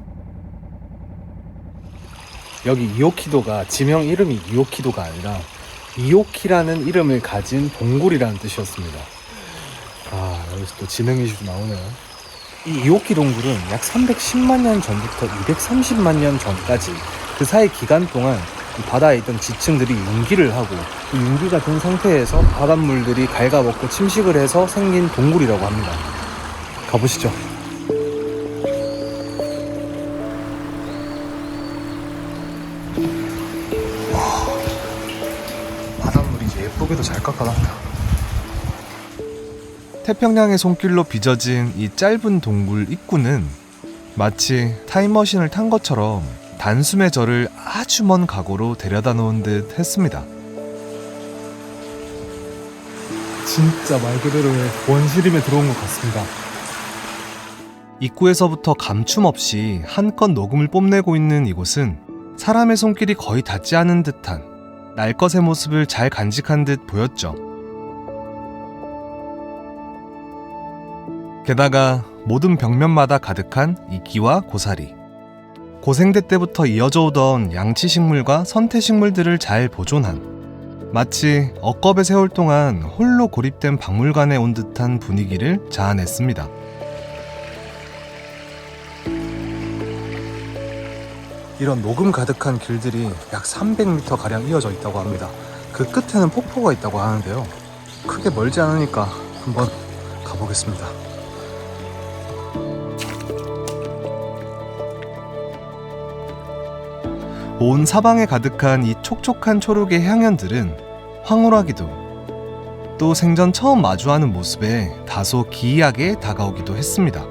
여기 이오키도가 지명 이름이 이오키도가 아니라 이오키라는 이름을 가진 동굴이라는 뜻이었습니다. 아, 여기서 또 지명이슈 나오네요. 이 이오키 동굴은 약 310만 년 전부터 230만 년 전까지 그 사이 기간 동안 이 바다에 있던 지층들이 융기를 하고 그 융기가 된 상태에서 바닷물들이 갉아먹고 침식을 해서 생긴 동굴이라고 합니다. 가보시죠. 바닷물이 이제 예쁘게도 잘 깎아놨다. 태평양의 손길로 빚어진 이 짧은 동굴 입구는 마치 타임머신을 탄 것처럼 단숨에 저를 아주 먼 과거로 데려다 놓은 듯 했습니다. 진짜 말 그대로의 원시림에 들어온 것 같습니다. 입구에서부터 감춤 없이 한껏 녹음을 뽐내고 있는 이곳은 사람의 손길이 거의 닿지 않은 듯한 날것의 모습을 잘 간직한 듯 보였죠. 게다가 모든 벽면마다 가득한 이끼와 고사리, 고생대 때부터 이어져 오던 양치식물과 선태식물들을 잘 보존한, 마치 억겁의 세월 동안 홀로 고립된 박물관에 온 듯한 분위기를 자아냈습니다. 이런 녹음 가득한 길들이 약 300m 가량 이어져 있다고 합니다. 그 끝에는 폭포가 있다고 하는데요. 크게 멀지 않으니까 한번 가보겠습니다. 온 사방에 가득한 이 촉촉한 초록의 향연들은 황홀하기도, 또 생전 처음 마주하는 모습에 다소 기이하게 다가오기도 했습니다.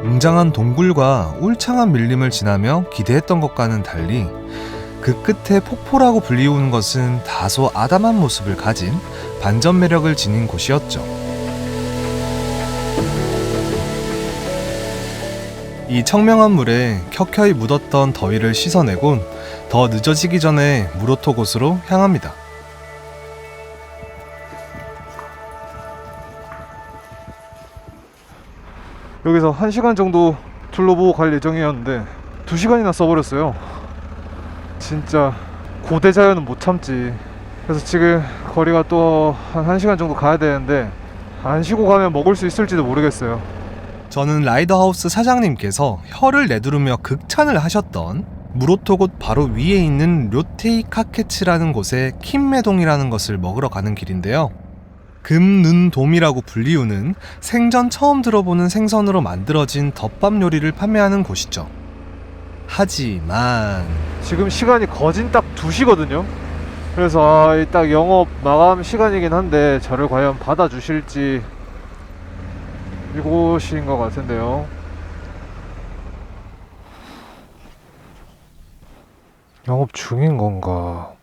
웅장한 동굴과 울창한 밀림을 지나며 기대했던 것과는 달리 그 끝에 폭포라고 불리우는 것은 다소 아담한 모습을 가진 반전 매력을 지닌 곳이었죠. 이 청명한 물에 켜켜이 묻었던 더위를 씻어내곤 더 늦어지기 전에 무로토 곳으로 향합니다. 여기서 1시간 정도 둘러보고 갈 예정이었는데 2시간이나 써버렸어요. 진짜 고대 자연은 못 참지. 그래서 지금 거리가 또 한 1시간 정도 가야 되는데 안 쉬고 가면 먹을 수 있을지도 모르겠어요. 저는 라이더하우스 사장님께서 혀를 내두르며 극찬을 하셨던 무로토 곳 바로 위에 있는 료테이 카케츠라는 곳의 킴메동이라는 것을 먹으러 가는 길인데요. 금눈돔이라고 불리우는 생전 처음 들어보는 생선으로 만들어진 덮밥 요리를 판매하는 곳이죠. 하지만 지금 시간이 거진 딱 2시거든요. 그래서 딱 영업 마감 시간이긴 한데 저를 과연 받아주실지 이곳인 것 같은데요. 영업 중인 건가?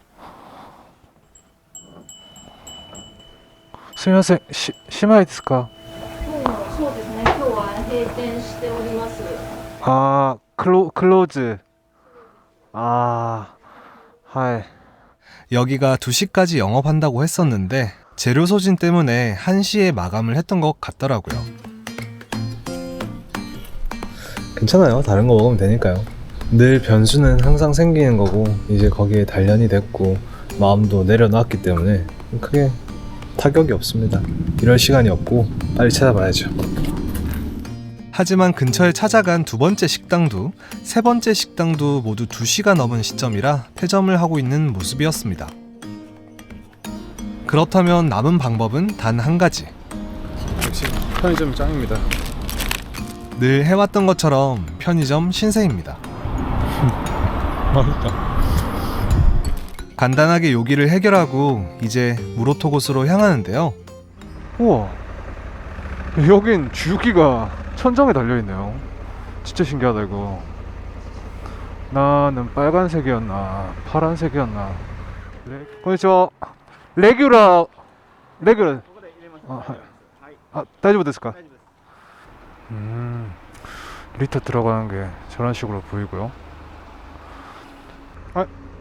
스미마셍, 시마이ですか? 아, 클로즈. 아, 하이. 여기가 2시까지 영업한다고 했었는데 재료 소진 때문에 1시에 마감을 했던 것 같더라고요. 괜찮아요. 다른 거 먹으면 되니까요. 늘 변수는 항상 생기는 거고 이제 거기에 단련이 됐고 마음도 내려놨기 때문에 크게 타격이 없습니다. 이럴 시간이 없고 빨리 찾아봐야죠. 하지만 근처에 찾아간 두 번째 식당도 세 번째 식당도 모두 2시가 넘은 시점이라 폐점을 하고 있는 모습이었습니다. 그렇다면 남은 방법은 단 한 가지. 역시 편의점이 짱입니다. 늘 해왔던 것처럼 편의점 신세입니다. 맛있다. 간단하게 요기를 해결하고 이제 무로토곳으로 향하는데요. 우와, 여긴 주유기가 천장에 달려있네요. 진짜 신기하다 이거. 나는 빨간색이었나 파란색이었나. konnichiwa. 레귤라 다이丈夫ですか? 리터 들어가는 게 저런 식으로 보이고요.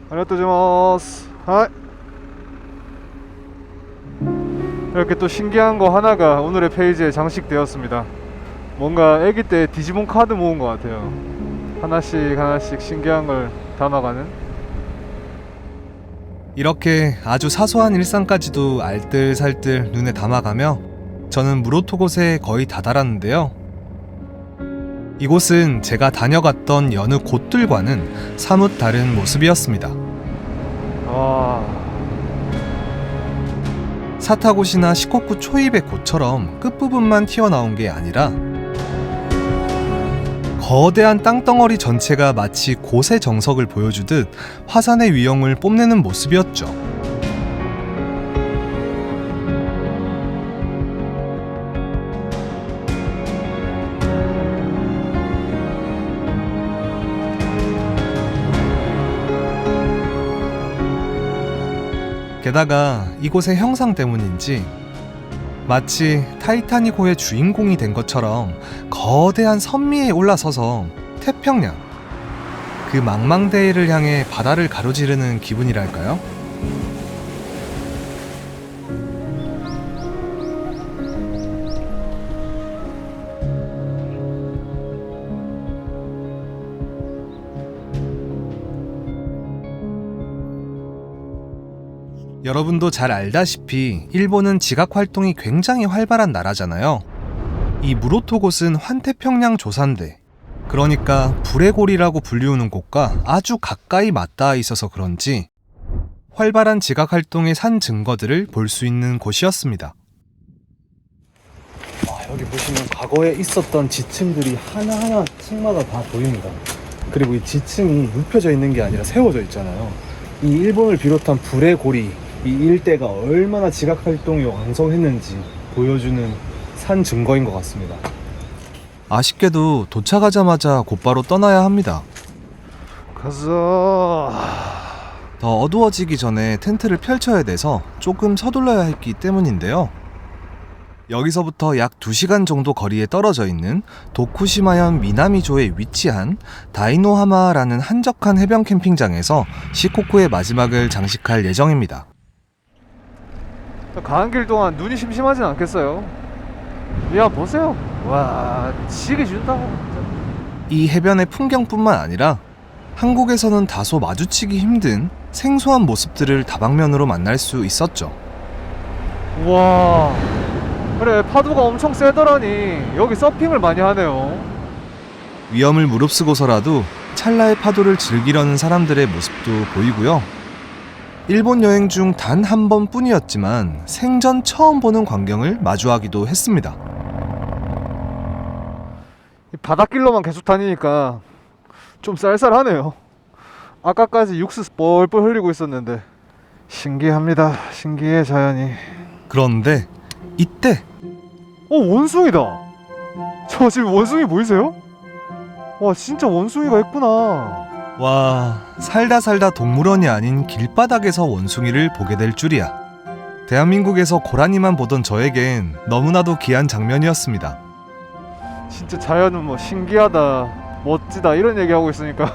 아리가토우고자이마스. 이렇게 또 신기한 거 하나가 오늘의 페이지에 장식되었습니다. 뭔가 아기 때 디지몬 카드 모은 것 같아요. 하나씩 신기한 걸 담아가는. 이렇게 아주 사소한 일상까지도 알뜰살뜰 눈에 담아가며 저는 무로토곳에 거의 다다랐는데요. 이곳은 제가 다녀갔던 여느 곳들과는 사뭇 다른 모습이었습니다. 사타곳이나 시코쿠 초입의 곳처럼 끝부분만 튀어나온 게 아니라 거대한 땅덩어리 전체가 마치 곳의 정석을 보여주듯 화산의 위형을 뽐내는 모습이었죠. 게다가 이곳의 형상 때문인지 마치 타이타닉호의 주인공이 된 것처럼 거대한 선미에 올라서서 태평양, 그 망망대해를 향해 바다를 가로지르는 기분이랄까요? 여러분도 잘 알다시피 일본은 지각 활동이 굉장히 활발한 나라잖아요. 이 무로토곳은 환태평양 조산대, 그러니까 불의 고리라고 불리우는 곳과 아주 가까이 맞닿아 있어서 그런지 활발한 지각 활동의 산 증거들을 볼 수 있는 곳이었습니다. 여기 보시면 과거에 있었던 지층들이 하나하나 층마다 다 보입니다. 그리고 이 지층이 눕혀져 있는 게 아니라 세워져 있잖아요. 이 일본을 비롯한 불의 고리, 이 일대가 얼마나 지각 활동이 왕성했는지 보여주는 산 증거인 것 같습니다. 아쉽게도 도착하자마자 곧바로 떠나야 합니다. 가자. 더 어두워지기 전에 텐트를 펼쳐야 돼서 조금 서둘러야 했기 때문인데요. 여기서부터 약 2시간 정도 거리에 떨어져 있는 도쿠시마현 미나미조에 위치한 다이노하마라는 한적한 해변 캠핑장에서 시코쿠의 마지막을 장식할 예정입니다. 가는 길 동안 눈이 심심하진 않겠어요? 야 보세요. 와 지기 준다. 이 해변의 풍경뿐만 아니라 한국에서는 다소 마주치기 힘든 생소한 모습들을 다방면으로 만날 수 있었죠. 와 그래 파도가 엄청 세더라니 여기 서핑을 많이 하네요. 위험을 무릅쓰고서라도 찰나의 파도를 즐기려는 사람들의 모습도 보이고요. 일본 여행 중 단 한 번뿐이었지만 생전 처음 보는 광경을 마주하기도 했습니다. 바닷길로만 계속 다니니까 좀 쌀쌀하네요. 아까까지 육수 뻘뻘 흘리고 있었는데 신기합니다. 신기해 자연이. 그런데 이때 원숭이다. 저 지금 원숭이 보이세요? 와 진짜 원숭이가 있구나. 와, 살다 동물원이 아닌 길바닥에서 원숭이를 보게 될 줄이야. 대한민국에서 고라니만 보던 저에겐 너무나도 귀한 장면이었습니다. 진짜 자연은 뭐 신기하다 멋지다 이런 얘기하고 있으니까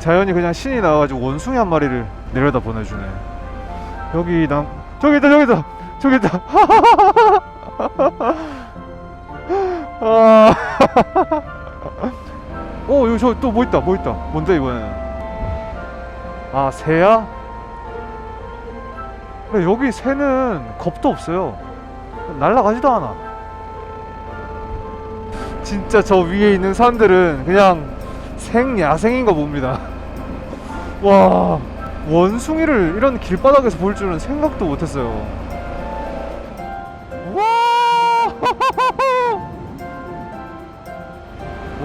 자연이 그냥 신이 나와가지고 원숭이 한 마리를 내려다 보내주네. 여기 저기 있다 여기 저 또 뭐 있다. 뭔데 이번에는? 아, 새야? 근데 여기 새는 겁도 없어요. 날아가지도 않아. 진짜 저 위에 있는 산들은 그냥 생야생인가 봅니다. 와, 원숭이를 이런 길바닥에서 볼 줄은 생각도 못했어요. 와,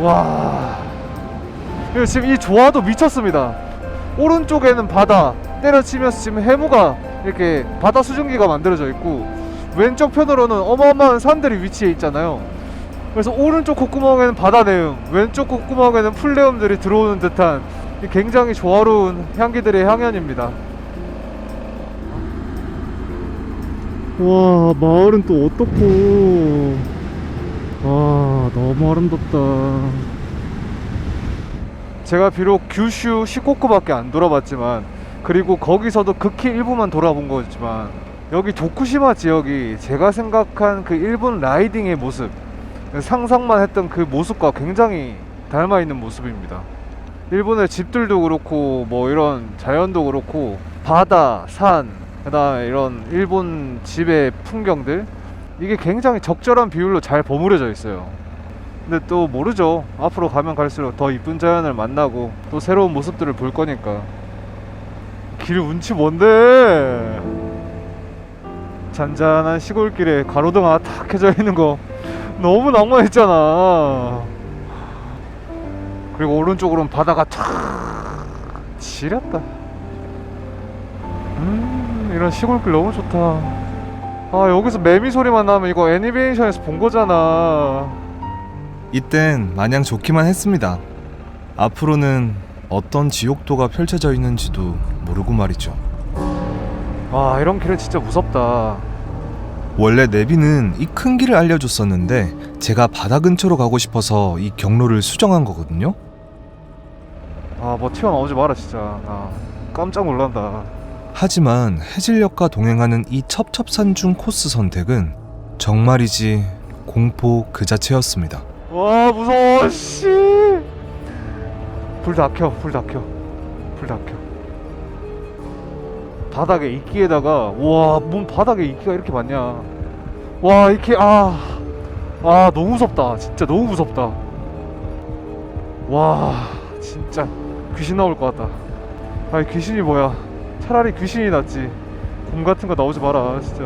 와, 그리고 지금 이 조화도 미쳤습니다. 오른쪽에는 바다 때려치면서 지금 해무가 이렇게 바다 수증기가 만들어져 있고, 왼쪽 편으로는 어마어마한 산들이 위치해 있잖아요. 그래서 오른쪽 콧구멍에는 바다 내음, 왼쪽 콧구멍에는 풀내음들이 들어오는 듯한 굉장히 조화로운 향기들의 향연입니다. 와, 마을은 또 어떻고. 와, 너무 아름답다. 제가 비록 규슈 시코쿠밖에 안 돌아봤지만, 그리고 거기서도 극히 일부만 돌아본 거지만, 여기 도쿠시마 지역이 제가 생각한 그 일본 라이딩의 모습, 상상만 했던 그 모습과 굉장히 닮아있는 모습입니다. 일본의 집들도 그렇고 뭐 이런 자연도 그렇고 바다, 산, 그다음에 이런 일본 집의 풍경들, 이게 굉장히 적절한 비율로 잘 버무려져 있어요. 근데 또 모르죠. 앞으로 가면 갈수록 더 이쁜 자연을 만나고 또 새로운 모습들을 볼 거니까. 길 운치 뭔데? 잔잔한 시골길에 가로등 하나 탁 켜져 있는 거 너무 낭만했잖아. 그리고 오른쪽으로는 바다가 탁 지렸다. 이런 시골길 너무 좋다. 아, 여기서 매미 소리만 나면 이거 애니메이션에서 본 거잖아. 이땐 마냥 좋기만 했습니다. 앞으로는 어떤 지옥도가 펼쳐져 있는지도 모르고 말이죠. 와, 이런 길은 진짜 무섭다. 원래 내비는 이 큰 길을 알려줬었는데 제가 바다 근처로 가고 싶어서 이 경로를 수정한 거거든요. 아, 뭐 튀어나오지 마라 진짜. 나 깜짝 놀란다. 하지만 해질녘과 동행하는 이 첩첩산중 코스 선택은 정말이지 공포 그 자체였습니다. 와, 무서워. 씨. 불 다 켜. 바닥에 이끼에다가, 와, 뭔 바닥에 이끼가 이렇게 많냐. 와, 이렇게, 너무 무섭다. 진짜 너무 무섭다. 와, 진짜 귀신 나올 것 같다. 아니, 귀신이 뭐야. 차라리 귀신이 낫지. 곰 같은 거 나오지 마라 진짜.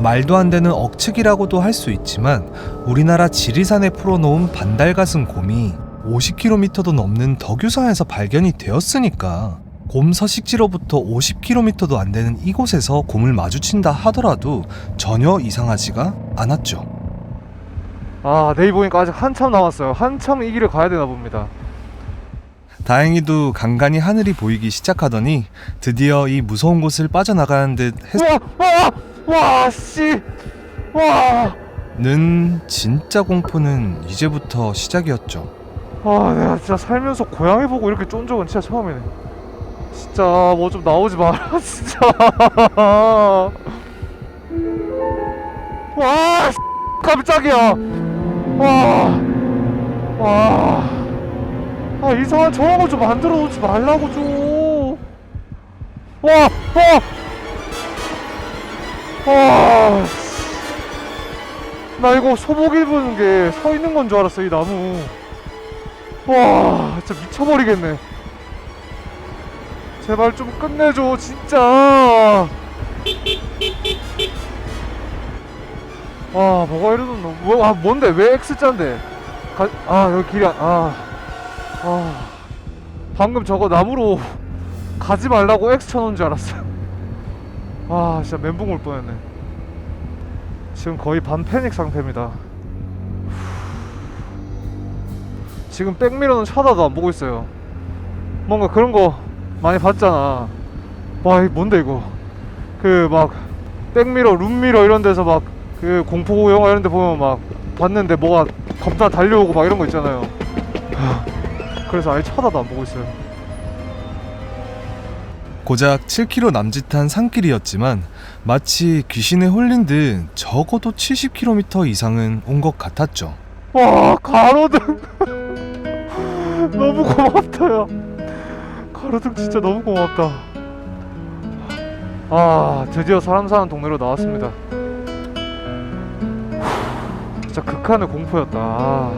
말도 안 되는 억측이라고도 할 수 있지만 우리나라 지리산에 풀어놓은 반달가슴 곰이 50km도 넘는 덕유산에서 발견이 되었으니까 곰 서식지로부터 50km도 안 되는 이곳에서 곰을 마주친다 하더라도 전혀 이상하지가 않았죠. 아, 내일 보니까 아직 한참 남았어요. 한참 이 길을 가야 되나 봅니다. 다행히도 간간히 하늘이 보이기 시작하더니 드디어 이 무서운 곳을 빠져나가는 듯 와, 씨. 와. 는 진짜 공포는 이제부터 시작이었죠. 아, 내가 진짜 살면서 고양이 보고 이렇게 쫀 적은 진짜 처음이네. 진짜 뭐 좀 나오지 마라 진짜. 와, 깜짝이야. 와, 이상한 저항을 좀 만들어 놓지 말라고 좀. 와, 나 이거 소복 입은 게 서 있는 건 줄 알았어, 이 나무. 와, 진짜 미쳐버리겠네. 제발 좀 끝내줘, 진짜. 와, 뭐가 이러는 너? 뭐, 뭔데? 왜 X자인데? 여기 길이 방금 저거 나무로 가지 말라고 X 쳐놓은 줄 알았어. 진짜 멘붕 올 뻔했네. 지금 거의 반패닉 상태입니다. 지금 백미러는 쳐다도 안 보고 있어요. 뭔가 그런 거 많이 봤잖아. 와, 이게 뭔데 이거? 그 막 백미러, 룸미러 이런 데서 막 그 공포 영화 이런 데 보면 막 봤는데 뭐가 겁나 달려오고 막 이런 거 있잖아요. 그래서 아예 쳐다도 안 보고 있어요. 고작 7km 남짓한 산길이었지만 마치 귀신에 홀린 듯 적어도 70km 이상은 온 것 같았죠. 와, 가로등. 너무 고맙다 야. 가로등 진짜 너무 고맙다. 아 드디어 사람 사는 동네로 나왔습니다. 진짜 극한의 공포였다.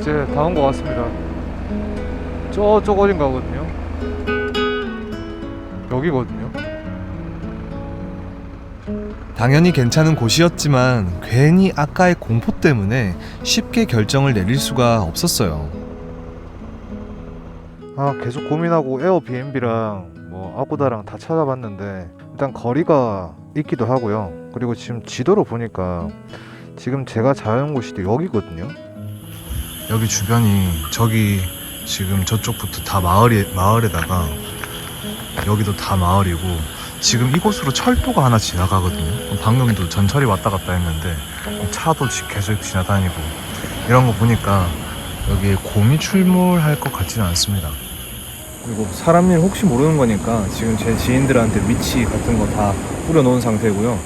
이제 다 온 것 같습니다. 저쪽 어딘가거든요. 여기거든요. 당연히 괜찮은 곳이었지만 괜히 아까의 공포 때문에 쉽게 결정을 내릴 수가 없었어요. 아 계속 고민하고 에어비앤비랑 뭐 아고다랑 다 찾아봤는데 일단 거리가 있기도 하고요. 그리고 지금 지도로 보니까 지금 제가 자는 곳이 여기거든요. 여기 주변이 저기 지금 저쪽부터 다 마을에다가 여기도 다 마을이고 지금 이곳으로 철도가 하나 지나가거든요. 방금도 전철이 왔다 갔다 했는데 차도 계속 지나다니고 이런 거 보니까 여기에 곰이 출몰할 것 같지는 않습니다. 그리고 사람 일 혹시 모르는 거니까 지금 제 지인들한테 위치 같은 거 다 뿌려놓은 상태고요.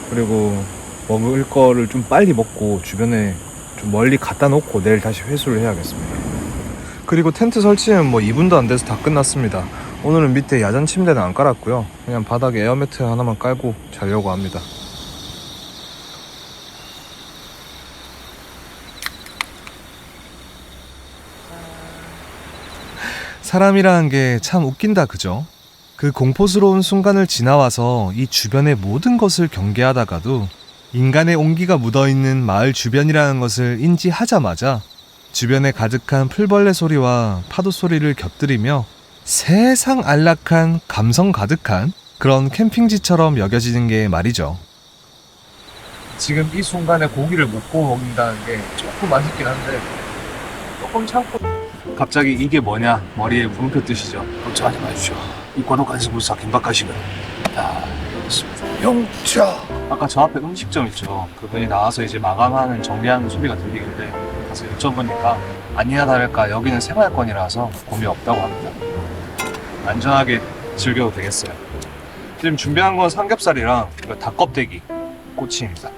그리고 먹을 거를 좀 빨리 먹고 주변에 좀 멀리 갖다 놓고 내일 다시 회수를 해야겠습니다. 그리고 텐트 설치는 뭐 2분도 안 돼서 다 끝났습니다. 오늘은 밑에 야전 침대는 안 깔았고요. 그냥 바닥에 에어매트 하나만 깔고 자려고 합니다. 사람이라는 게 참 웃긴다 그죠? 그 공포스러운 순간을 지나와서 이 주변의 모든 것을 경계하다가도 인간의 온기가 묻어있는 마을 주변이라는 것을 인지하자마자 주변에 가득한 풀벌레 소리와 파도 소리를 곁들이며 세상 안락한 감성 가득한 그런 캠핑지처럼 여겨지는 게 말이죠. 지금 이 순간에 고기를 못 구워 먹는다는 게 조금 아쉽긴 한데 조금 참고. 갑자기 이게 뭐냐 머리에 물음표 뜨시죠? 걱정하지 마십시오. 이 관호까지 무사 긴박하시면 영차. 아까 저 앞에 음식점 있죠? 그분이 나와서 이제 마감하는 정리하는 소리가 들리길래 가서 여쭤보니까 아니나 다를까 여기는 생활권이라서 곰이 없다고 합니다. 안전하게 즐겨도 되겠어요. 지금 준비한 건 삼겹살이랑 이거 닭껍데기 꼬치입니다.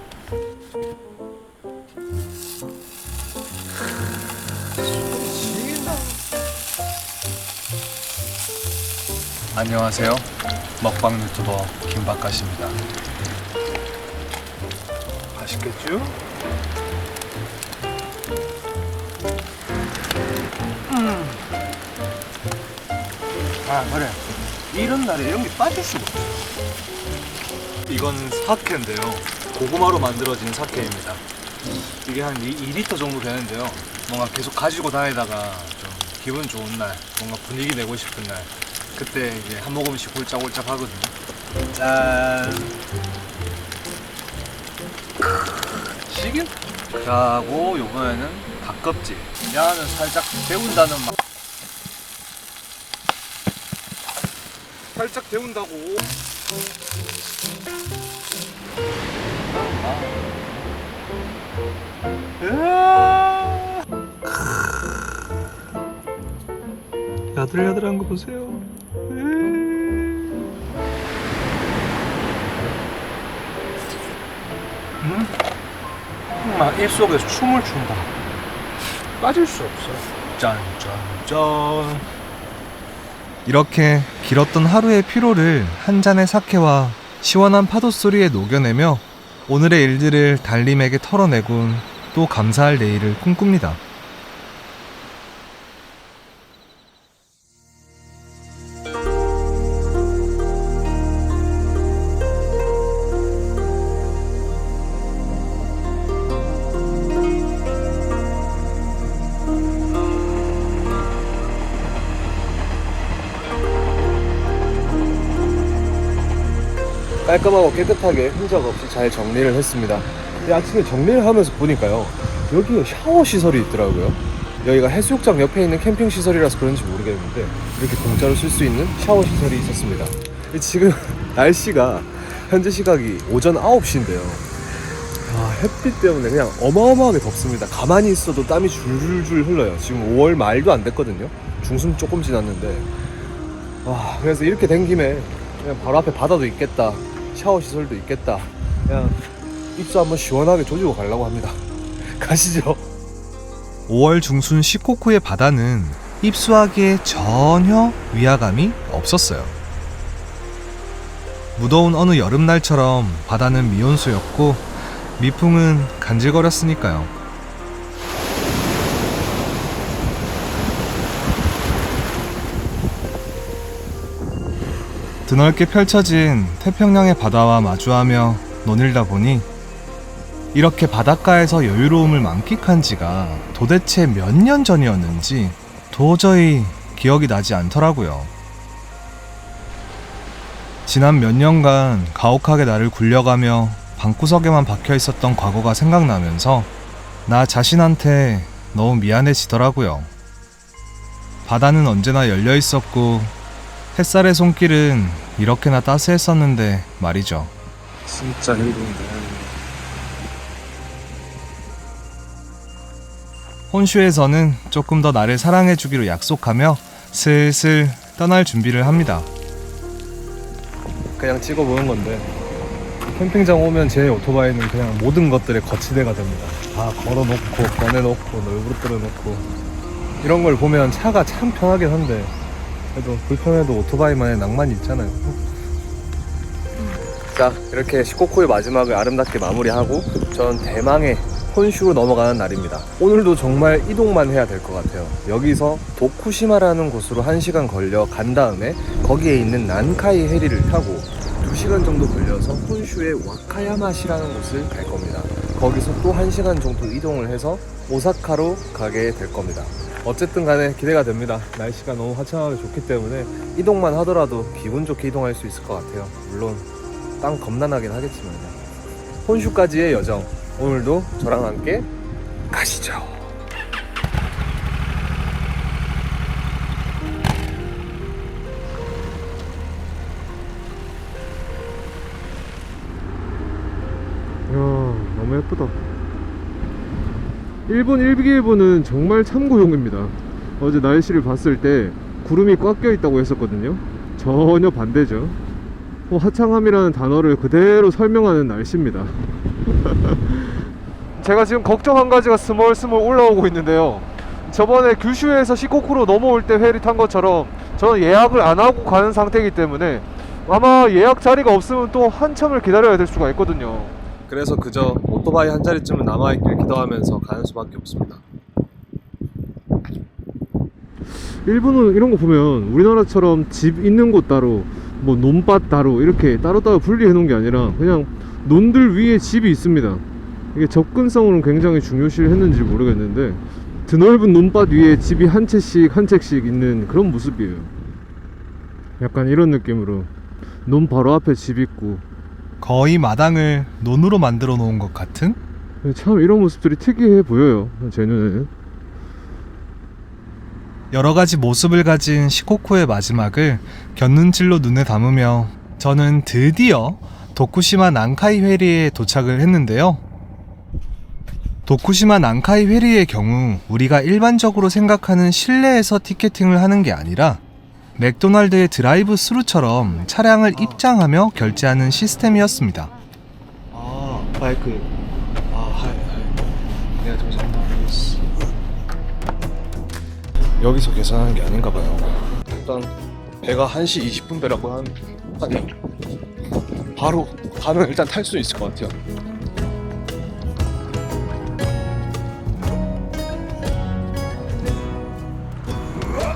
안녕하세요. 먹방 유튜버 김박가시입니다. 맛있겠죠? 아 그래. 이런 날에 이런 게 빠질 수가 없어. 이건 사케인데요. 고구마로 만들어진 사케입니다. 이게 한 2리터 정도 되는데요. 뭔가 계속 가지고 다니다가 좀 기분 좋은 날, 뭔가 분위기 내고 싶은 날, 그때 이제 한 모금씩 홀짝홀짝 하거든요. 짠. 시긴? 그하고 요번에는 닭껍질. 야는 살짝 데운다는 맛. 살짝 데운다고. 야들야들한 거 보세요. 막 입속에서 춤을 춘다. 빠질 수 없어. 짠짠짠. 이렇게 길었던 하루의 피로를 한 잔의 사케와 시원한 파도 소리에 녹여내며 오늘의 일들을 달님에게 털어내곤 또 감사할 내일을 꿈꿉니다. 깔끔하고 깨끗하게 흔적 없이 잘 정리를 했습니다. 근데 아침에 정리를 하면서 보니까요, 여기에 샤워 시설이 있더라고요. 여기가 해수욕장 옆에 있는 캠핑 시설이라서 그런지 모르겠는데 이렇게 공짜로 쓸 수 있는 샤워 시설이 있었습니다. 지금 날씨가 현재 시각이 오전 9시인데요 햇빛 때문에 그냥 어마어마하게 덥습니다. 가만히 있어도 땀이 줄줄줄 흘러요. 지금 5월 말도 안 됐거든요. 중순 조금 지났는데 그래서 이렇게 된 김에 그냥 바로 앞에 바다도 있겠다, 샤워 시설도 있겠다, 그냥 입수 한번 시원하게 조지고 가려고 합니다. 가시죠. 5월 중순 시코쿠의 바다는 입수하기에 전혀 위화감이 없었어요. 무더운 어느 여름날처럼 바다는 미온수였고 미풍은 간질거렸으니까요. 드넓게 펼쳐진 태평양의 바다와 마주하며 논일다 보니 이렇게 바닷가에서 여유로움을 만끽한 지가 도대체 몇 년 전이었는지 도저히 기억이 나지 않더라고요. 지난 몇 년간 가혹하게 나를 굴려가며 방구석에만 박혀 있었던 과거가 생각나면서 나 자신한테 너무 미안해지더라고요. 바다는 언제나 열려 있었고 햇살의 손길은 이렇게나 따스했었는데 말이죠. 진짜 힘든데. 혼슈에서는 조금 더 나를 사랑해주기로 약속하며 슬슬 떠날 준비를 합니다. 그냥 찍어보는 건데 캠핑장 오면 제 오토바이는 그냥 모든 것들의 거치대가 됩니다. 다 걸어놓고 꺼내놓고 널브러뜨려 놓고 이런 걸 보면 차가 참 편하긴 한데 그래도 불편해도 오토바이만의 낭만이 있잖아요. 자, 이렇게 시코쿠의 마지막을 아름답게 마무리하고 전 대망의 혼슈로 넘어가는 날입니다. 오늘도 정말 이동만 해야 될 것 같아요. 여기서 도쿠시마라는 곳으로 1시간 걸려 간 다음에 거기에 있는 난카이 해리를 타고 2시간 정도 걸려서 혼슈의 와카야마시라는 곳을 갈 겁니다. 거기서 또 1시간 정도 이동을 해서 오사카로 가게 될 겁니다. 어쨌든 간에 기대가 됩니다. 날씨가 너무 화창하게 좋기 때문에 이동만 하더라도 기분 좋게 이동할 수 있을 것 같아요. 물론 땅 겁나 나긴 하겠지만요. 혼슈까지의 여정, 오늘도 저랑 함께 가시죠. 이야, 너무 예쁘다. 일본 일기예보는 정말 참고용입니다. 어제 날씨를 봤을 때 구름이 꽉 껴있다고 했었거든요. 전혀 반대죠. 화창함이라는 단어를 그대로 설명하는 날씨입니다. 제가 지금 걱정 한 가지가 스멀스멀 올라오고 있는데요. 저번에 규슈에서 시코쿠로 넘어올 때 회를 탄 것처럼 저는 예약을 안 하고 가는 상태이기 때문에 아마 예약 자리가 없으면 또 한참을 기다려야 될 수가 있거든요. 그래서 그저 오토바이 한 자리쯤은 남아있길 기도하면서 가는 수밖에 없습니다. 일본은 이런 거 보면 우리나라처럼 집 있는 곳 따로 뭐 논밭 따로 이렇게 따로따로 분리해 놓은 게 아니라 그냥 논들 위에 집이 있습니다. 이게 접근성으로는 굉장히 중요시했는지 모르겠는데 드넓은 논밭 위에 집이 한 채씩 한 채씩 있는 그런 모습이에요. 약간 이런 느낌으로 논 바로 앞에 집 있고 거의 마당을 논으로 만들어 놓은 것 같은? 참 이런 모습들이 특이해 보여요. 제 눈에는. 여러 가지 모습을 가진 시코쿠의 마지막을 곁눈질로 눈에 담으며 저는 드디어 도쿠시마 난카이 회리에 도착을 했는데요. 도쿠시마 난카이 회리의 경우 우리가 일반적으로 생각하는 실내에서 티켓팅을 하는 게 아니라 맥도날드의 드라이브 스루처럼 차량을 입장하며 결제하는 시스템이었습니다. 아, 바이크. 아, 하이. 내가 좀 잘못했어. 여기서 계산하는 게 아닌가 봐요. 일단 배가 1시 20분 배라고 하니 바로 가면 일단 탈 수 있을 것 같아요.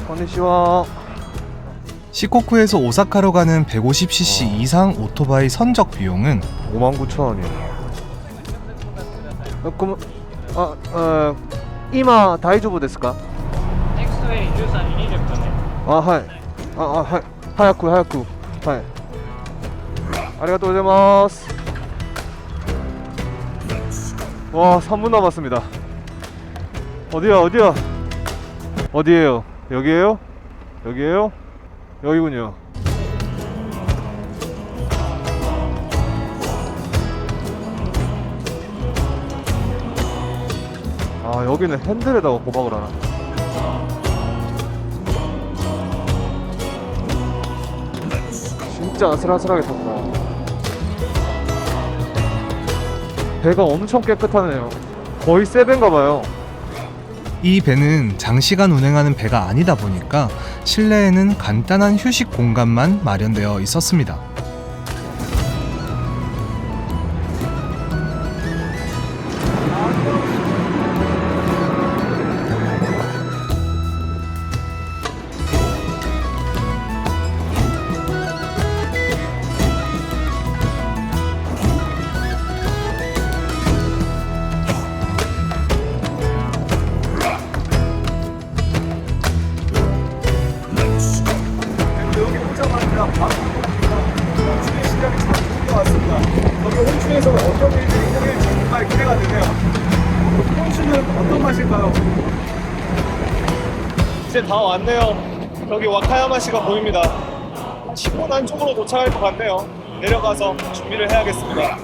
konnichiwa. 시코쿠에서 오사카로 가는 150cc 이상 오토바이 선적 비용은 59,000원이에요.今大丈夫ですか? Next way 13時20分ね。はい。はい。早く。はい。ありがとうございます。와, 3분 남았습니다. 어디야? 어디에요? 여기에요? 여기군요. 아, 여기는 핸들에다가 고박을 하나? 진짜 아슬아슬하게 탔다. 배가 엄청 깨끗하네요. 거의 새 배인가 봐요. 이 배는 장시간 운행하는 배가 아니다 보니까 실내에는 간단한 휴식 공간만 마련되어 있었습니다. 여기 오자마자 바로 홍수의 시작이 참 좋은 것 같습니다. 여기 홍수에서 어떤 일이 생길지 정말 기대가 되네요. 홍수는 어떤 맛일까요? 이제 다 왔네요. 여기 와카야마시가 보입니다. 10분 안쪽으로 도착할 것 같네요. 내려가서 준비를 해야겠습니다.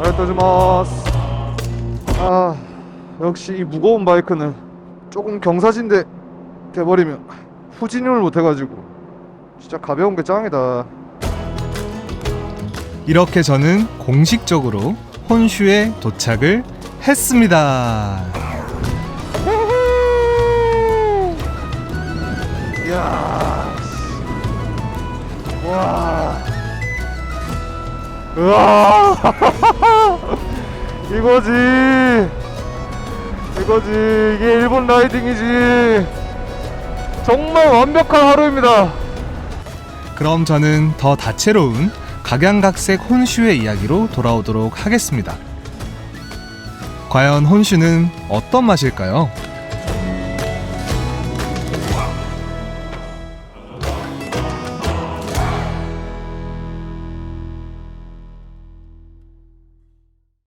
아리가토우고자이마스. 아, 역시 이 무거운 바이크는 조금 경사진데 돼버리면 후진을 못해가지고 진짜 가벼운 게 짱이다. 이렇게 저는 공식적으로 혼슈에 도착을 했습니다. 이야, 와, 우와, 이거지, 이게 일본 라이딩이지. 정말 완벽한 하루입니다. 그럼 저는 더 다채로운 각양각색 혼슈의 이야기로 돌아오도록 하겠습니다. 과연 혼슈는 어떤 맛일까요?